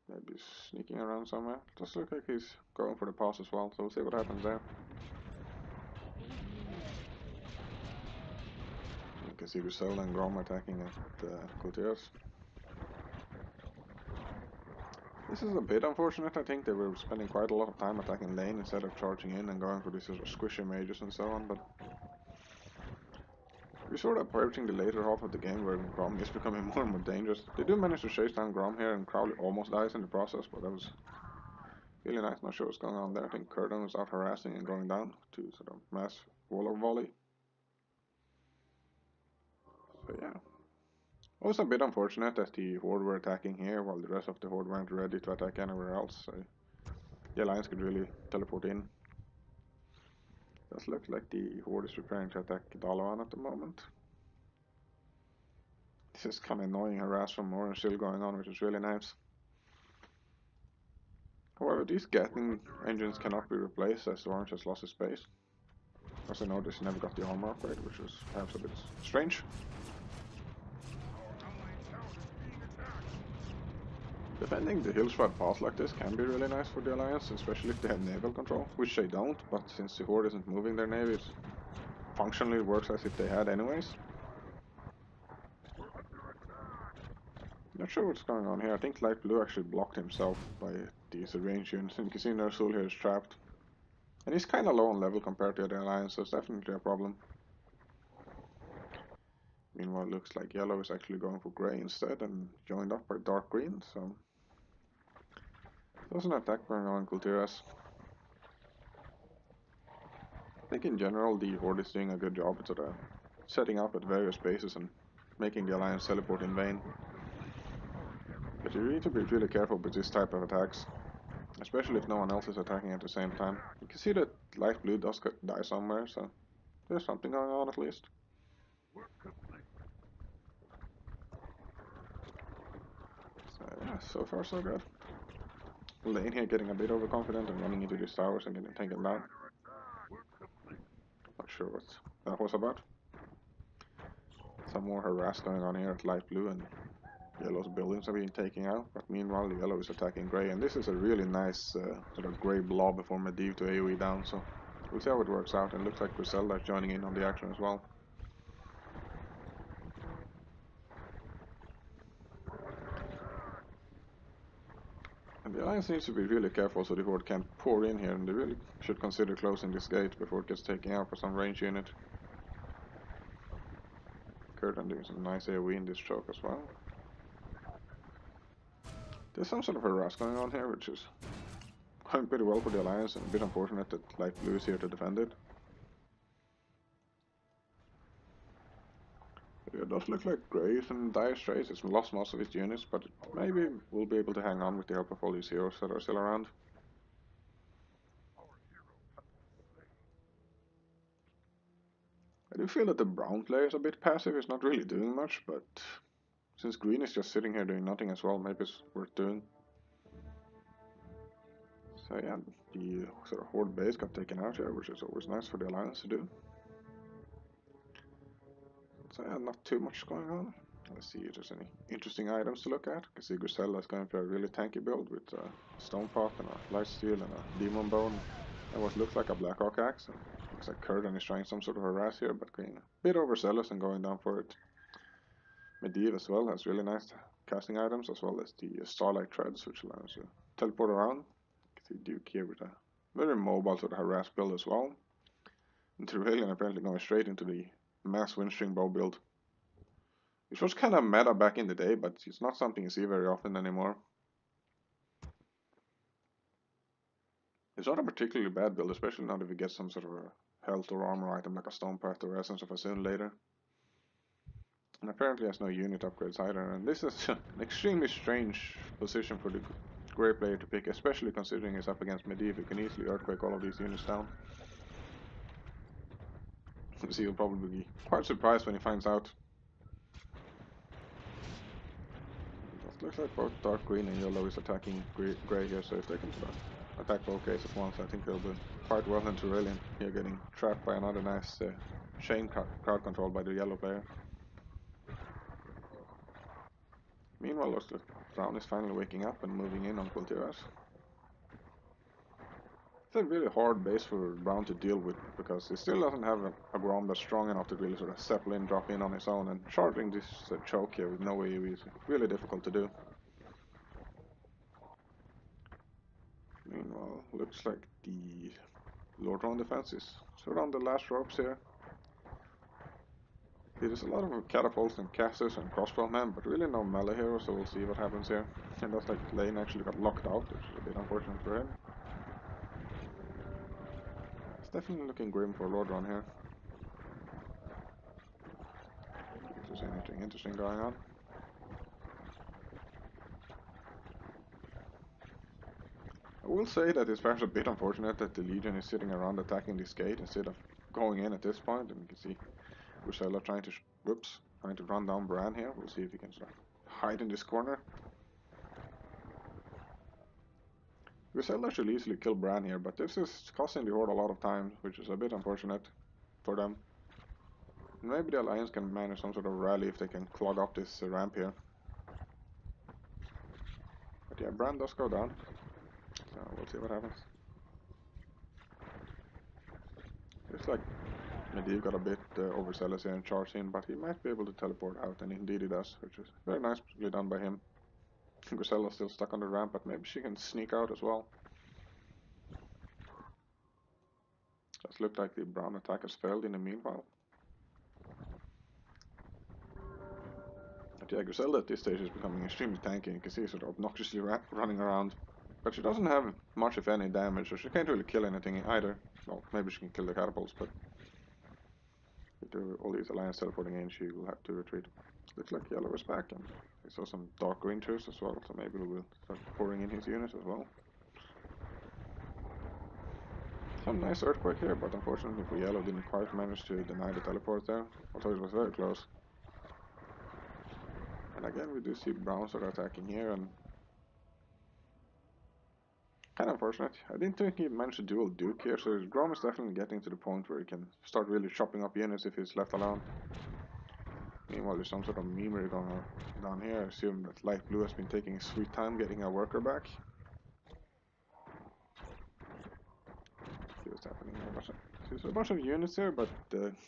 Speaker 1: Maybe sneaking around somewhere. Does look like he's going for the pass as well, so we'll see what happens there. You can see Griselda and Grom attacking at Kultiras. This is a bit unfortunate. I think they were spending quite a lot of time attacking lane instead of charging in and going for these sort of squishy mages and so on, but we're sort of approaching the later half of the game where Grom is becoming more and more dangerous. They do manage to chase down Grom here, and Crowley almost dies in the process, but that was really nice. Not sure what's going on there. I think Curtin was out harassing and going down to sort of mass Warlock volley. So yeah. Also a bit unfortunate that the Horde were attacking here while the rest of the Horde weren't ready to attack anywhere else, so the Alliance could really teleport in. Does look like the Horde is preparing to attack Dalaran at the moment. This is kind of annoying harass from Orange still going on, which is really nice. However, these Gatling engines cannot be replaced as Orange has lost his base. As I noticed, he never got the armor upgrade, which is perhaps a bit strange. Defending the Hillstrad pass like this can be really nice for the Alliance, especially if they have naval control, which they don't, but since the Horde isn't moving their navy, it functionally works as if they had anyways. Not sure what's going on here. I think Light Blue actually blocked himself by these range units, and you can see Nersul here is trapped. And he's kinda low on level compared to the Alliance, so it's definitely a problem. Meanwhile, it looks like Yellow is actually going for Grey instead and joined up by Dark Green, so there's an attack going on in Kultiras. I think in general the Horde is doing a good job at sort of setting up at various bases and making the Alliance teleport in vain. But you need to be really careful with this type of attacks, especially if no one else is attacking at the same time. You can see that Light Blue does die somewhere, so there's something going on at least. So yeah, So far so good. Lane here getting a bit overconfident and running into these towers and getting taken down. Not sure what that was about. Some more harass going on here at light blue, and yellow's buildings are being taken out, but meanwhile the yellow is attacking grey, and this is a really nice sort of grey blob for Medivh to AoE down, so we'll see how it works out, and it looks like Griselda is joining in on the action as well. And the Alliance needs to be really careful so the Horde can't pour in here, and they really should consider closing this gate before it gets taken out for some range unit. Curtin doing some nice AoE in this choke as well. There's some sort of harass going on here, which is going pretty well for the Alliance, and a bit unfortunate that light blue is here to defend it. It does look like Gris and Dire Straits has lost most of its units, but maybe we'll be able to hang on with the help of all these heroes that are still around. I do feel that the brown player is a bit passive, it's not really doing much, but since green is just sitting here doing nothing as well, maybe it's worth doing. So yeah, the sort of Horde base got taken out here, which is always nice for the Alliance to do. So yeah, not too much going on. Let's see if there's any interesting items to look at. You can see Griselda is going for a really tanky build with a Stone Pot and a Lifesteal and a Demon Bone and what looks like a Blackhawk Axe. Looks like Curtin is trying some sort of harass here, but getting a bit overzealous and going down for it. Medivh as well has really nice casting items, as well as the Starlight Treads, which allows you to teleport around. You can see Duke here with a very mobile sort of harass build as well. And Tyrellian apparently going straight into the mass windstring bow build, which was kind of meta back in the day, but it's not something you see very often anymore. It's not a particularly bad build, especially now that we get some sort of a health or armor item like a Stone Path or Essence of Asun later. And apparently has no unit upgrades either, and this is an extremely strange position for the grey player to pick, especially considering he's up against Medivh, who can easily earthquake all of these units down. So he'll probably be quite surprised when he finds out. It looks like both dark green and yellow is attacking grey here, so if they can attack both cases at once, I think they'll do quite well. And Tyrellian here getting trapped by another nice chain crowd control by the yellow player. Meanwhile, looks like Brown is finally waking up and moving in on Kultiras. It's a really hard base for Brown to deal with, because he still doesn't have a Grom that's strong enough to really sort of settle in, drop in on his own, and charging this choke here with no AoE is really difficult to do. Meanwhile, looks like the Lord Drone defense is sort of on the last ropes here. There's a lot of catapults and casters and crossbow men, but really no melee heroes, so we'll see what happens here. And looks like Lane actually got locked out, which is a bit unfortunate for him. It's definitely looking grim for Lord Drone here. If there's anything interesting going on. I will say that it's perhaps a bit unfortunate that the Legion is sitting around attacking this gate instead of going in at this point, and you can see Griselda trying to run down Bran here. We'll see if he can sort of hide in this corner. Griselda should easily kill Bran here, but this is costing the Horde a lot of time, which is a bit unfortunate for them. Maybe the Alliance can manage some sort of rally if they can clog up this ramp here. But yeah, Bran does go down, so we'll see what happens. Looks like Medivh got a bit overzealous here and charged in, but he might be able to teleport out, and indeed he does, which is very nicely done by him. Griselda's still stuck on the ramp, but maybe she can sneak out as well. Just looked like the brown attack has failed in the meanwhile. But yeah, Griselda at this stage is becoming extremely tanky, and you can see her sort of obnoxiously running around. But she doesn't have much if any damage, so she can't really kill anything either. Well, maybe she can kill the catapults, but with all these Alliance teleporting in, she will have to retreat. Looks like yellow is back, and we saw some dark green troops as well, so maybe we will start pouring in his units as well. Some nice earthquake here, but unfortunately for yellow didn't quite manage to deny the teleport there, although it was very close. And again we do see brown sort of attacking here, and Kind of unfortunate. I didn't think he managed to dual Duke here, so Grom is definitely getting to the point where he can start really chopping up units if he's left alone. Meanwhile, there's some sort of memery going on down here. I assume that light blue has been taking his sweet time getting a worker back. See what's happening here. There's a bunch of units here, but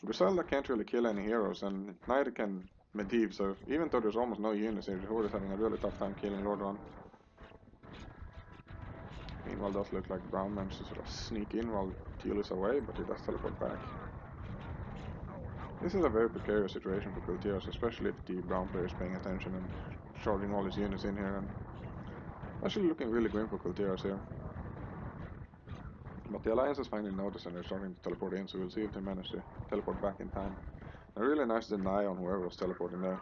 Speaker 1: Griselda can't really kill any heroes, and neither can Medivh, so even though there's almost no units here, the Horde is having a really tough time killing Lordran. Meanwhile, it does look like Brown managed to sort of sneak in while Teal is away, but he does teleport back. This is a very precarious situation for Kultiras, especially if the Brown player is paying attention and charging all his units in here, and actually looking really grim for Kultiras here. But the Alliance has finally noticed and they're starting to teleport in, so we'll see if they manage to teleport back in time. A really nice deny on whoever was teleporting there.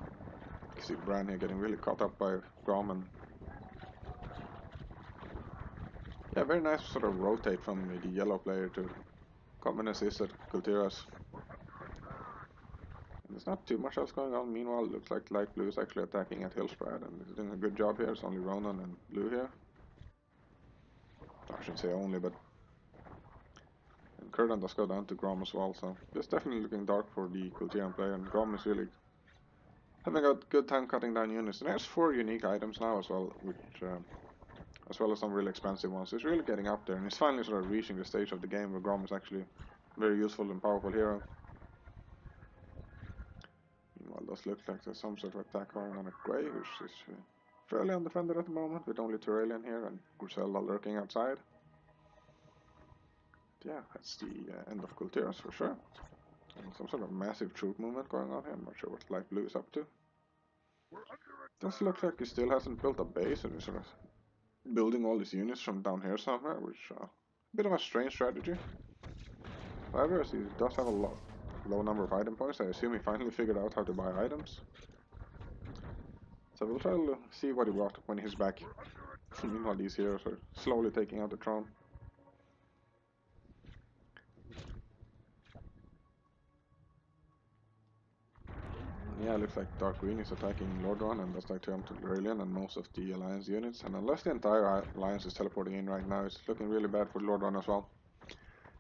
Speaker 1: You can see Bran here getting really caught up by Grom, and yeah, very nice sort of rotate from the yellow player to come and assist at Kultiras. And there's not too much else going on. Meanwhile, it looks like light blue is actually attacking at Hillsprad and is doing a good job here. It's only Ronan and blue here. I shouldn't say only, but and Kurdan does go down to Grom as well, so it's definitely looking dark for the Kultiran player, and Grom is really having a good time cutting down units. And there's 4 unique items now as well, which as well as some really expensive ones. It's really getting up there, and it's finally sort of reaching the stage of the game where Grom is actually a very useful and powerful hero. Meanwhile, it does look like there's some sort of attack going on at Grey, which is fairly undefended at the moment, with only Turelian here and Griselda lurking outside. Yeah, that's the end of Kultiras for sure. And some sort of massive troop movement going on here. I'm not sure what light blue is up to. Does look like he still hasn't built a base and he's sort of building all his units from down here somewhere, which a bit of a strange strategy. However, as he does have a low number of item points, I assume he finally figured out how to buy items. So we'll try to see what he bought when he's back. Meanwhile, these heroes are slowly taking out the throne. Yeah, it looks like Dark Green is attacking Lordran and does like to jump to Aurelian and most of the Alliance units. And unless the entire Alliance is teleporting in right now, it's looking really bad for Lordran as well.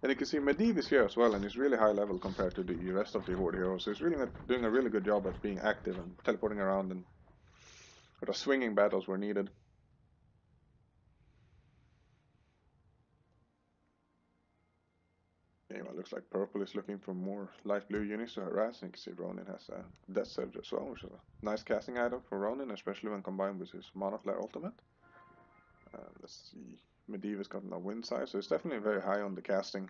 Speaker 1: And you can see Medivh is here as well, and he's really high level compared to the rest of the Horde heroes. So he's really doing a really good job at being active and teleporting around and sort of swinging battles where needed. Anyway, looks like purple is looking for more light blue units to harass. And you can see Ronin has a Death Surge as well, which is a nice casting item for Ronin, especially when combined with his Mana Flare ultimate. Let's see, Medivh has gotten a wind size, so it's definitely very high on the casting.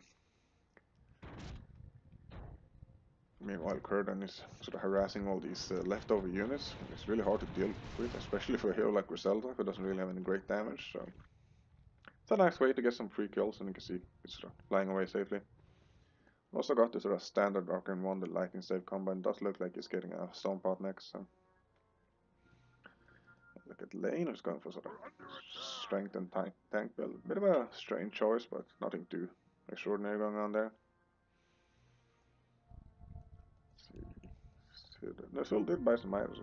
Speaker 1: Meanwhile, Kurdan is sort of harassing all these leftover units. It's really hard to deal with, especially for a hero like Griselda, who doesn't really have any great damage. So it's a nice way to get some free kills, and you can see it's sort of flying away safely. Also got the sort of standard Arcane Wonder Lightning Stave combo, and does look like he's getting a Stone Pot next. So look at Lane, who's going for sort of strength and tank build. Bit of a strange choice, but nothing too extraordinary going on there. Nursul did buy some items,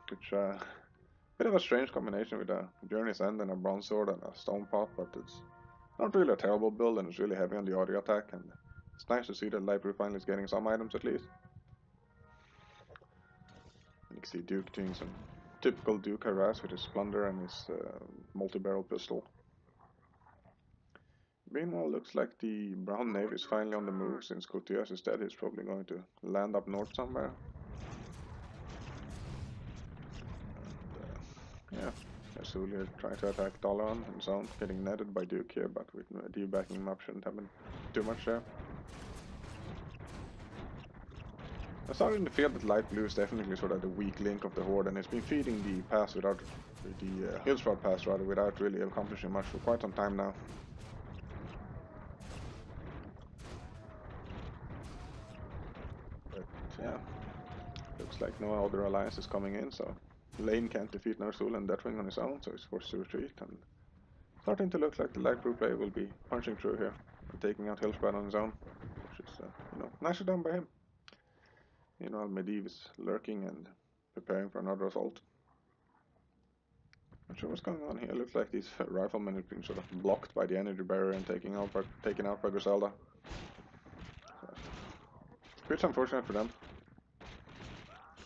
Speaker 1: which bit of a strange combination with a Journey's End and a Bronze Sword and a Stone Pot, but it's not really a terrible build, and it's really heavy on the audio attack, and it's nice to see that Light Blue finally is getting some items at least. And you can see Duke doing some typical Duke harass with his Plunder and his multi-barrel pistol. Meanwhile, looks like the Brown Navy is finally on the move. Since Kultiras is dead, he's probably going to land up north somewhere. And, yeah, Azul trying to attack Dalaran and so on, getting netted by Duke here, but with Medivh backing him up shouldn't have been too much there. I'm starting to feel that Light Blue is definitely sort of the weak link of the Horde, and it's been feeding the pass without the Hillsprad pass rather, without really accomplishing much for quite some time now. But yeah, looks like no other alliance is coming in, so Lane can't defeat Nursul and Deathwing on his own, so he's forced to retreat, and starting to look like the Light Blue player will be punching through here and taking out Hillsprad on his own, which is, nicely done by him. Medivh is lurking and preparing for another assault. Not sure what's going on here. It looks like these riflemen have been sort of blocked by the energy barrier and taken out by Griselda. So, it's unfortunate for them.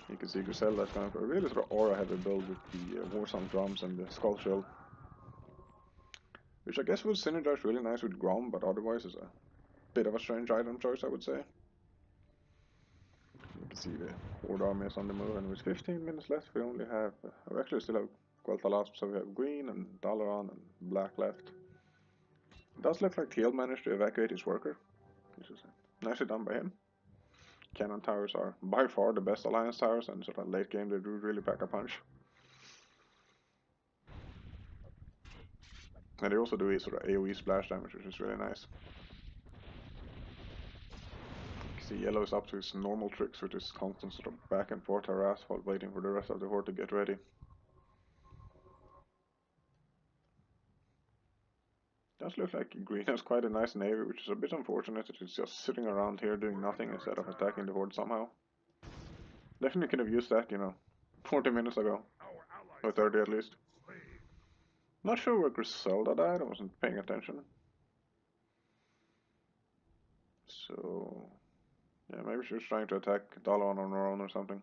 Speaker 1: You can see Griselda's going for a really sort of aura heavy build with the Warsong drums and the skull shield. Which I guess would synergize really nice with Grom, but otherwise is a bit of a strange item choice, I would say. You can see the Horde army is on the move, and with 15 minutes left we only have, we actually still have quite a lot, so we have green and Dalaran and black left. It does look like Teal managed to evacuate his worker, which is nicely done by him. Cannon towers are by far the best alliance towers, and sort of late game they do really pack a punch. And they also do a sort of AoE splash damage, which is really nice. You can see yellow is up to his normal tricks with his constant sort of back and forth harass while waiting for the rest of the horde to get ready. Does look like green has quite a nice navy, which is a bit unfortunate that it's just sitting around here doing nothing instead of attacking the horde somehow. Definitely could have used that, 40 minutes ago. Or 30 at least. Not sure where Griselda died, I wasn't paying attention. So, yeah, maybe she was trying to attack Dalaran on her own or something.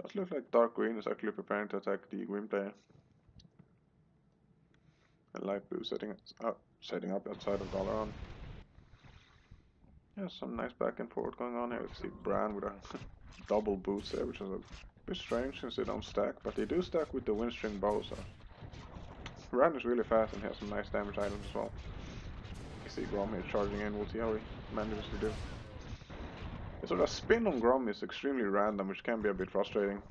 Speaker 1: Does look like dark green is actually preparing to attack the green player. And light blue setting up outside of Dalaran. Yeah, some nice back and forth going on here. You see Bran with a double boots there, which is a bit strange since they don't stack, but they do stack with the windstring bow, so Bran is really fast and has some nice damage items as well. You see Grom here charging in, we'll see how he manages to do. The sort of spin on Grom is extremely random, which can be a bit frustrating.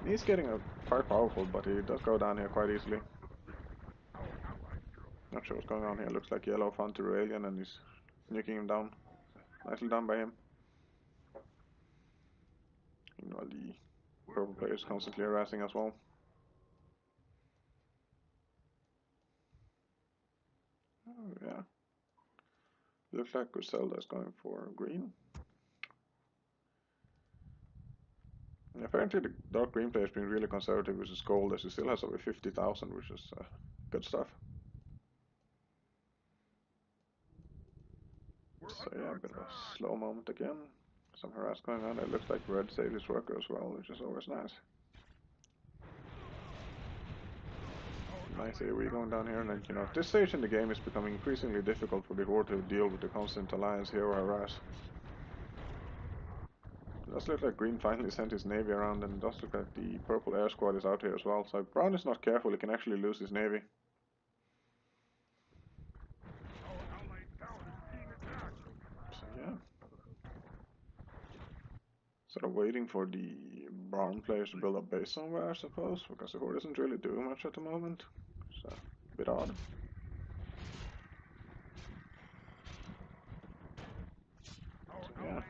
Speaker 1: He's getting quite powerful, but he does go down here quite easily. Not sure what's going on here. Looks like yellow found to Aurelian and he's nuking him down. Nicely done by him. Meanwhile, the purple player is constantly harassing as well. Oh, yeah. Looks like Griselda is going for green. And apparently the dark green player has been really conservative with his gold, as he still has over 50,000, which is good stuff. So yeah, a bit of a slow moment again. Some harass going on. It looks like red saved his worker as well, which is always nice. Nice AoE going down here, and then, at this stage in the game it's becoming increasingly difficult for the horde to deal with the constant alliance hero harass. It does look like green finally sent his navy around, and it does look like the purple air squad is out here as well, so if brown is not careful he can actually lose his navy. So yeah. Sort of waiting for the brown players to build a base somewhere, I suppose, because the horde isn't really doing much at the moment. So, a bit odd. So yeah,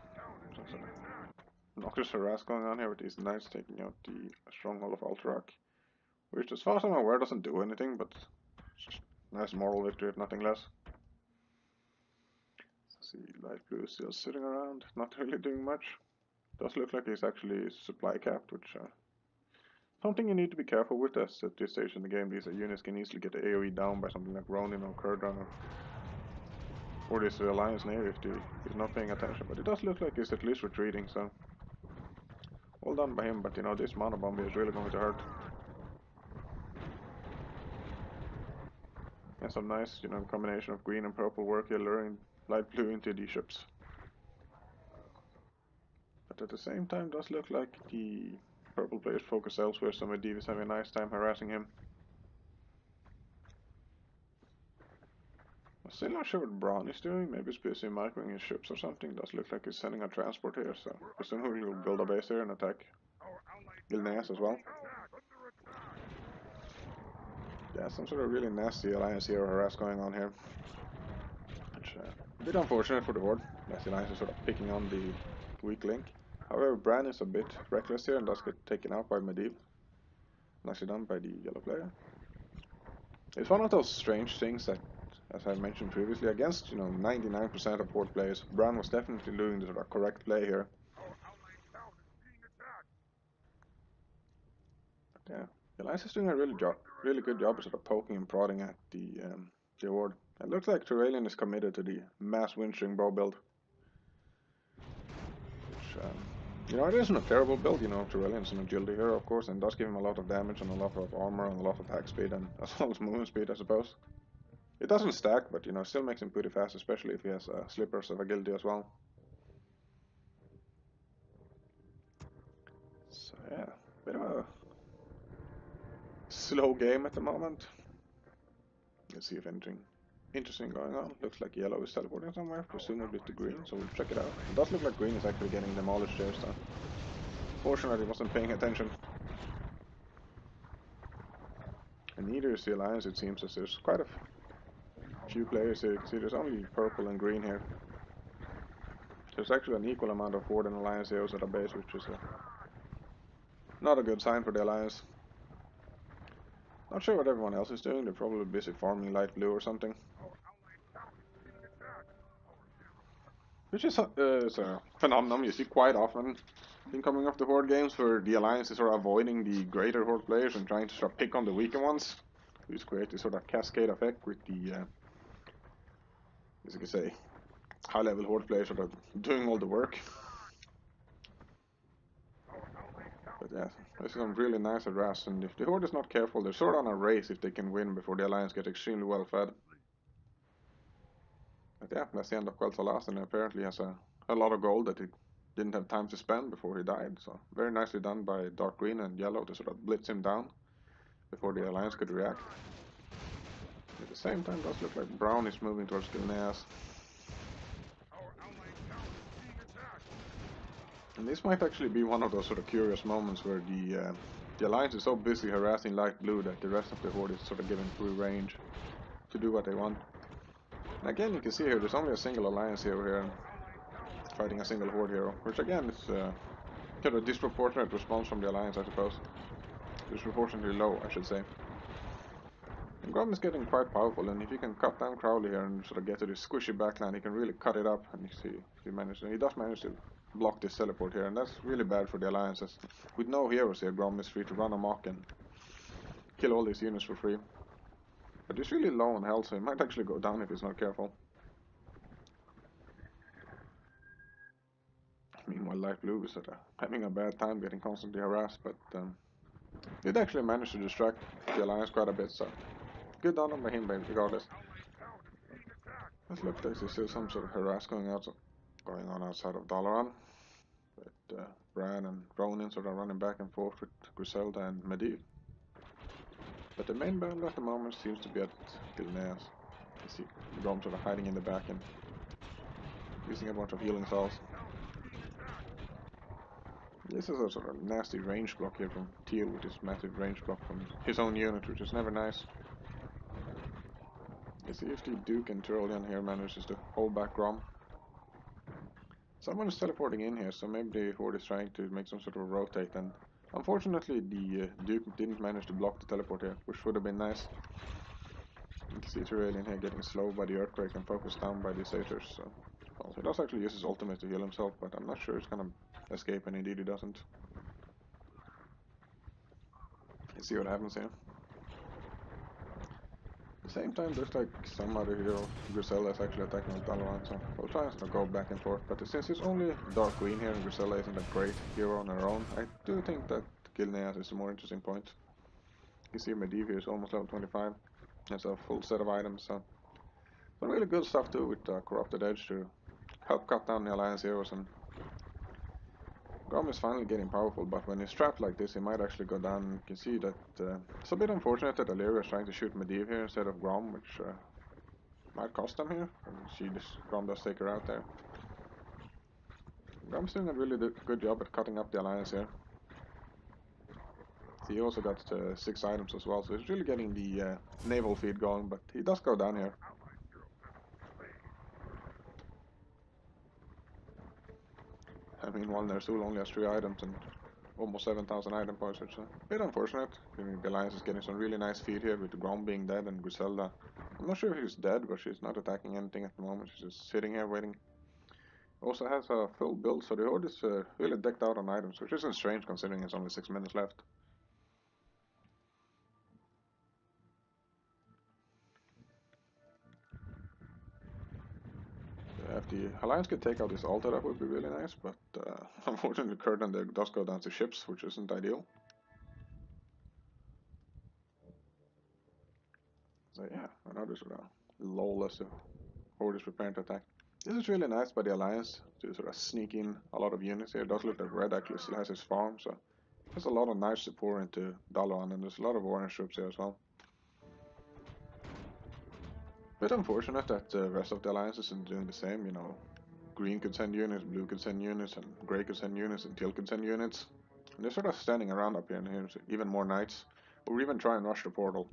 Speaker 1: some sort of noxious harass going on here with these knights taking out the stronghold of Alterac, which as far as I'm aware doesn't do anything, but it's just a nice moral victory if nothing less. So see, light blue is still sitting around, not really doing much. Does look like he's actually supply capped, which something you need to be careful with, as at this stage in the game these units can easily get the AoE down by something like Ronin or Kurgan or this Alliance Navy if he's not paying attention, but it does look like he's at least retreating, so well done by him, but this mana bomb is really going to hurt. And some nice, combination of green and purple work here, luring light blue into the ships. But at the same time, it does look like the purple players focus elsewhere, so Medivh is having a nice time harassing him. I'm still not sure what Braun is doing, maybe he's busy microing his ships or something. It does look like he's sending a transport here, so presumably he'll build a base here and attack Gilneas as well. Yeah, some sort of really nasty Alliance hero harass going on here. Which, a bit unfortunate for the horde, as the Alliance is sort of picking on the weak link. However, Bran is a bit reckless here and does get taken out by Medivh. Nicely done by the yellow player. It's one of those strange things that, as I mentioned previously, against 99% of horde players, Bran was definitely doing the sort of correct play here. Yeah, the Alliance is doing a really good job of sort of poking and prodding at the Horde. It looks like Trevelyan is committed to the mass windstring bow build. Which, you know, it isn't a terrible build, you know, Trevelyan's an agility hero, of course, and does give him a lot of damage and a lot of armor and a lot of attack speed and as well as movement speed, I suppose. It doesn't stack, but, you know, still makes him pretty fast, especially if he has slippers of agility as well. So, yeah, bit of a slow game at the moment. Let's see if anything interesting going on. Looks like yellow is teleporting somewhere, presumably to green, so we'll check it out. It does look like green is actually getting demolished here, so fortunately wasn't paying attention. And neither is the Alliance, it seems, as there's quite a few players here. You can see there's only purple and green here. There's actually an equal amount of Horde and Alliance heroes at our base, which is not a good sign for the Alliance. Not sure what everyone else is doing, they're probably busy farming light blue or something. Which is a phenomenon you see quite often in coming off the Horde games, where the Alliance is sort of avoiding the greater Horde players and trying to sort of pick on the weaker ones. Which create this sort of cascade effect with the, as you could say, high level Horde players sort of doing all the work. But yeah, this is some really nice harass, and if the Horde is not careful, they're sort of on a race if they can win before the Alliance gets extremely well fed. But yeah, that's the end of Quel'Thalas, and apparently has a lot of gold that he didn't have time to spend before he died. So very nicely done by Dark Green and Yellow to sort of blitz him down before the Alliance could react. At the same time, it does look like Brown is moving towards Gilneas. And this might actually be one of those sort of curious moments where the Alliance is so busy harassing light blue that the rest of the Horde is sort of given free range to do what they want. And again, you can see here, there's only a single Alliance hero here fighting a single Horde hero, which again is kind of a disproportionate response from the Alliance, I suppose. Disproportionately low, I should say. And Grom is getting quite powerful, and if he can cut down Crowley here and sort of get to this squishy backline, he can really cut it up. And you see, he does manage to block this teleport here, and that's really bad for the Alliances. With no heroes here, Grom is free to run amok and kill all these units for free. But he's really low on health, so he might actually go down if he's not careful. Meanwhile, light blue is sort of having a bad time getting constantly harassed, but did actually manage to distract the Alliance quite a bit, so good on him by him regardless. Let's look, there's still some sort of harass going on outside of Dalaran. But Bran and Ronin sort of running back and forth with Griselda and Medivh. But the main battle at the moment seems to be at Gilneas. You see Grom sort of hiding in the back and using a bunch of healing salves. This is a sort of nasty range block here from Teal with this massive range block from his own unit, which is never nice. You see if the Duke and Tyrolean here manages to hold back Grom. Someone is teleporting in here, so maybe the Horde is trying to make some sort of rotate, and unfortunately the Duke didn't manage to block the teleport here, which would have been nice. You can see Tyrolean here getting slowed by the Earthquake and focused down by the Satyrs, so well, he does actually use his ultimate to heal himself, but I'm not sure he's gonna escape, and indeed he doesn't. Let's see what happens here. At the same time, there's like some other hero, Griselda, is actually attacking with Dalaran, so we'll try and go back and forth. But since it's only Dark Green here and Griselda isn't a great hero on her own, I do think that Gilneas is a more interesting point. You see Medivh here is almost level 25, has a full set of items, so some really good stuff too with Corrupted Edge to help cut down the Alliance heroes. And Grom is finally getting powerful, but when he's trapped like this, he might actually go down. You can see that it's a bit unfortunate that Alleria is trying to shoot Medivh here instead of Grom, which might cost them here. And Grom does take her out there. Grom's doing a really good job at cutting up the Alliance here. He also got 6 items as well, so he's really getting the naval feed going, but he does go down here. I mean, while Ner'zhul only has 3 items and almost 7,000 item points, which is a bit unfortunate. I mean, the Alliance is getting some really nice feed here with the Grom being dead and Griselda. I'm not sure if she's dead, but she's not attacking anything at the moment. She's just sitting here waiting. Also has a full build, so the Horde is really decked out on items, which isn't strange considering it's only 6 minutes left. if the Alliance could take out this altar, that would be really nice, but unfortunately Curtain does go down to ships, which isn't ideal. So yeah, another sort of lawless Horde is preparing to attack. This is really nice by the Alliance to sort of sneak in a lot of units here. It does look like Red actually still has his farm, so there's a lot of nice support into Dalaran, and there's a lot of orange troops here as well. Bit unfortunate that the rest of the Alliance isn't doing the same, you know. Green could send units, blue could send units, and grey could send units, and teal could send units. And they're sort of standing around up here, and here's even more knights. Or even try and rush the portal.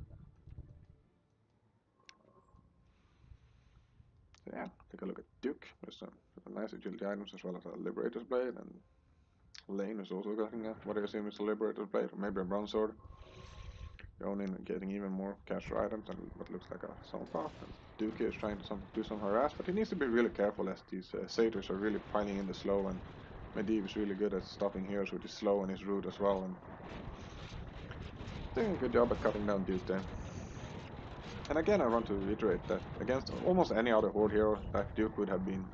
Speaker 1: So yeah, take a look at Duke. There's some nice agility items as well as a Liberator's Blade, and Lane is also getting what I assume is a Liberator's Blade, or maybe a Bronze Sword. Ronin getting even more caster items and what looks like a Sunpath. Duke is trying to do some harass, but he needs to be really careful as these satyrs are really piling in the slow, and Medivh is really good at stopping heroes with his slow and his root as well, and doing a good job at cutting down Duke there. And again, I want to reiterate that against almost any other Horde hero, that Duke would have been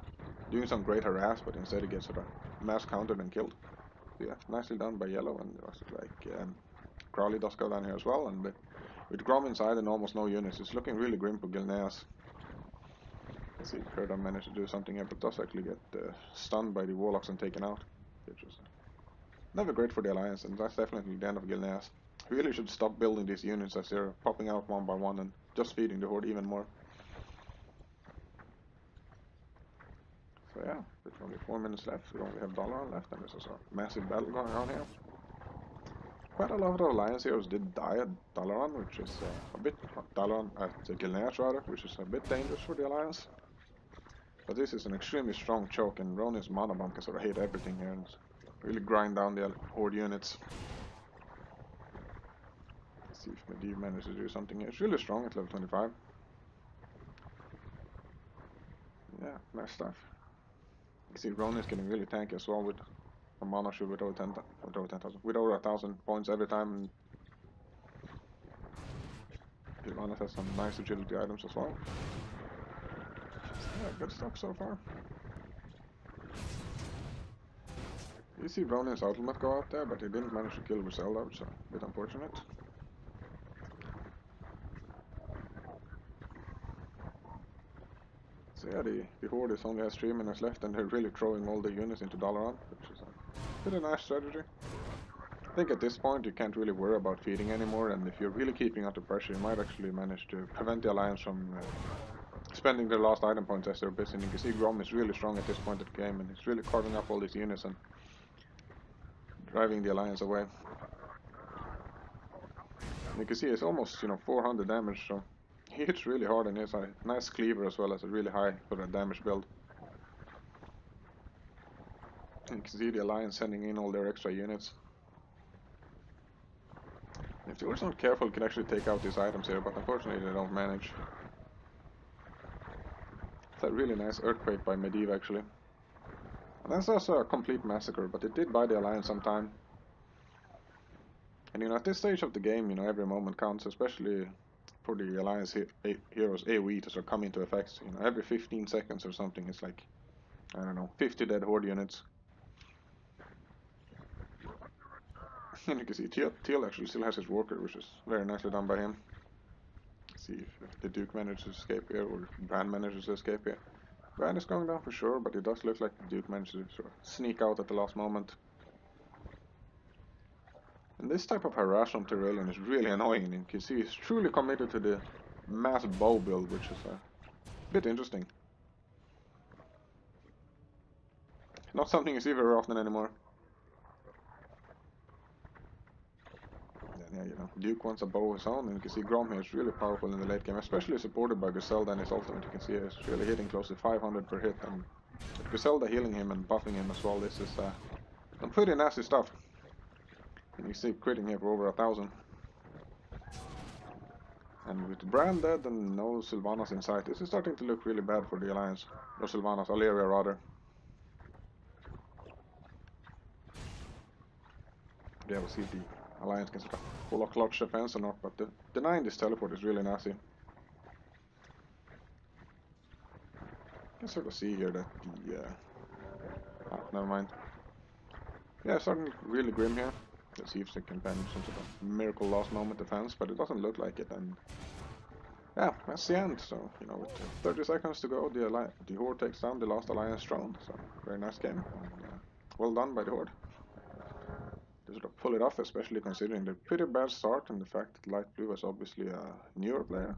Speaker 1: doing some great harass, but instead he gets sort of mass countered and killed. So yeah, nicely done by Yellow, and it was like Crowley does go down here as well, and with Grom inside and almost no units, it's looking really grim for Gilneas. Let's see, Kurdan managed to do something here, but does actually get stunned by the Warlocks and taken out, which was never great for the Alliance, and that's definitely the end of Gilneas. We really should stop building these units as they're popping out one by one and just feeding the Horde even more. So yeah, with only 4 minutes left, we only have Dalaran left, and there's also a massive battle going on here. Quite a lot of the Alliance heroes did die at Dalaran, which is a bit Dalaran at Gilneas rather, which is a bit dangerous for the Alliance. But this is an extremely strong choke, and Ronin's mana bomb can sort of hit everything here and really grind down the Horde units. Let's see if Medivh manages to do something here. It's really strong at level 25. Yeah, nice stuff. You see Ronin's getting really tanky as well with a mana shield with over 1,000 points every time. Ronin has some nice agility items as well. Yeah, good stuff so far. You see Ronin's ultimate go out there, but he didn't manage to kill Griselda, which is a bit unfortunate. So yeah, the Horde only has 3 minutes left, and they're really throwing all the units into Dalaran, which is a bit of a nice strategy. I think at this point you can't really worry about feeding anymore, and if you're really keeping up the pressure, you might actually manage to prevent the Alliance from spending their last item points as they're busy. And you can see Grom is really strong at this point of the game, and he's really carving up all these units and driving the Alliance away. And you can see it's almost 400 damage, so he hits really hard, and he has a nice cleaver as well as a really high sort of damage build. And you can see the Alliance sending in all their extra units. If they were not careful, you could actually take out these items here, but unfortunately they don't manage. It's a really nice Earthquake by Medivh actually. And that's also a complete massacre, but it did buy the Alliance some time. And at this stage of the game, every moment counts, especially for the Alliance heroes AoE to sort of come into effect. Every 15 seconds or something, it's like, I don't know, 50 dead Horde units. And you can see Teal actually still has his Walker, which is very nicely done by him. See if the Duke manages to escape here, or Bran manages to escape here. Bran is going down for sure, but it does look like the Duke managed to sort of sneak out at the last moment. And this type of harass from Tyrellian is really annoying, and you can see he's truly committed to the mass bow build, which is a bit interesting. Not something you see very often anymore. Yeah, Duke wants a bow of his own, and you can see Grom here is really powerful in the late game, especially supported by Griselda and his ultimate. You can see he's really hitting close to 500 per hit, and with Griselda healing him and buffing him as well, this is some pretty nasty stuff. And you see critting here for over 1,000. And with Bran dead and no Sylvanas in sight, this is starting to look really bad for the Alliance. Or Sylvanas, Alleria rather. Yeah, we'll see if the Alliance can sort of pull a clutch defense or not, but denying this teleport is really nasty. can sort of see here that the never mind. Yeah, starting really grim here. Let's see if they can find some sort of miracle last moment defense, but it doesn't look like it. And yeah, that's the end. So you know, with 30 seconds to go, the Horde takes down the last Alliance drone. So very nice game. And, well done by the Horde. They sort of pull it off, especially considering the pretty bad start and the fact that Light Blue was obviously a newer player.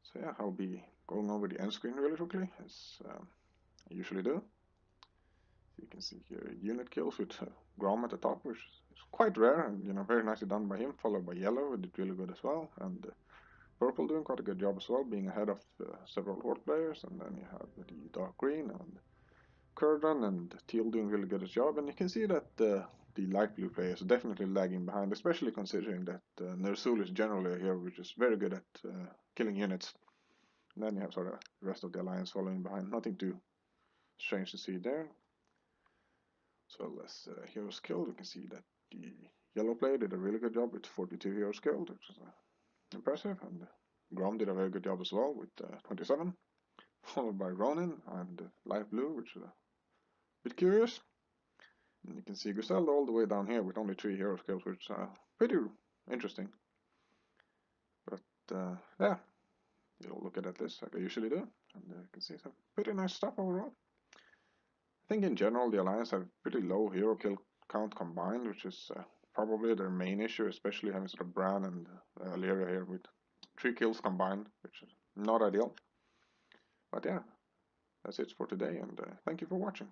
Speaker 1: So yeah, I'll be going over the end screen really quickly, as I usually do. So you can see here unit kills with Grom at the top, which is quite rare and you know very nicely done by him, followed by Yellow, who did really good as well, and Purple doing quite a good job as well, being ahead of several Horde players, and then you have the Dark Green and Kurdan and Teal doing really good as job, and you can see that the Light Blue players are definitely lagging behind, especially considering that Ner'zhul is generally a hero which is very good at killing units. And then you have sort of the rest of the alliance following behind. Nothing too strange to see there. So less heroes killed. You can see that the yellow player did a really good job with 42 heroes killed, which is impressive. And Grom did a very good job as well with 27, followed by Ronin and Light Blue, which is a bit curious. And you can see Griselda all the way down here with only 3 heroes killed, which is pretty interesting. But yeah, you'll look at that list like I usually do, and you can see some pretty nice stuff overall. I think in general the Alliance have pretty low hero kill count combined, which is probably their main issue, especially having sort of Bran and Lyria here with 3 kills combined, which is not ideal. But yeah, that's it for today, and thank you for watching.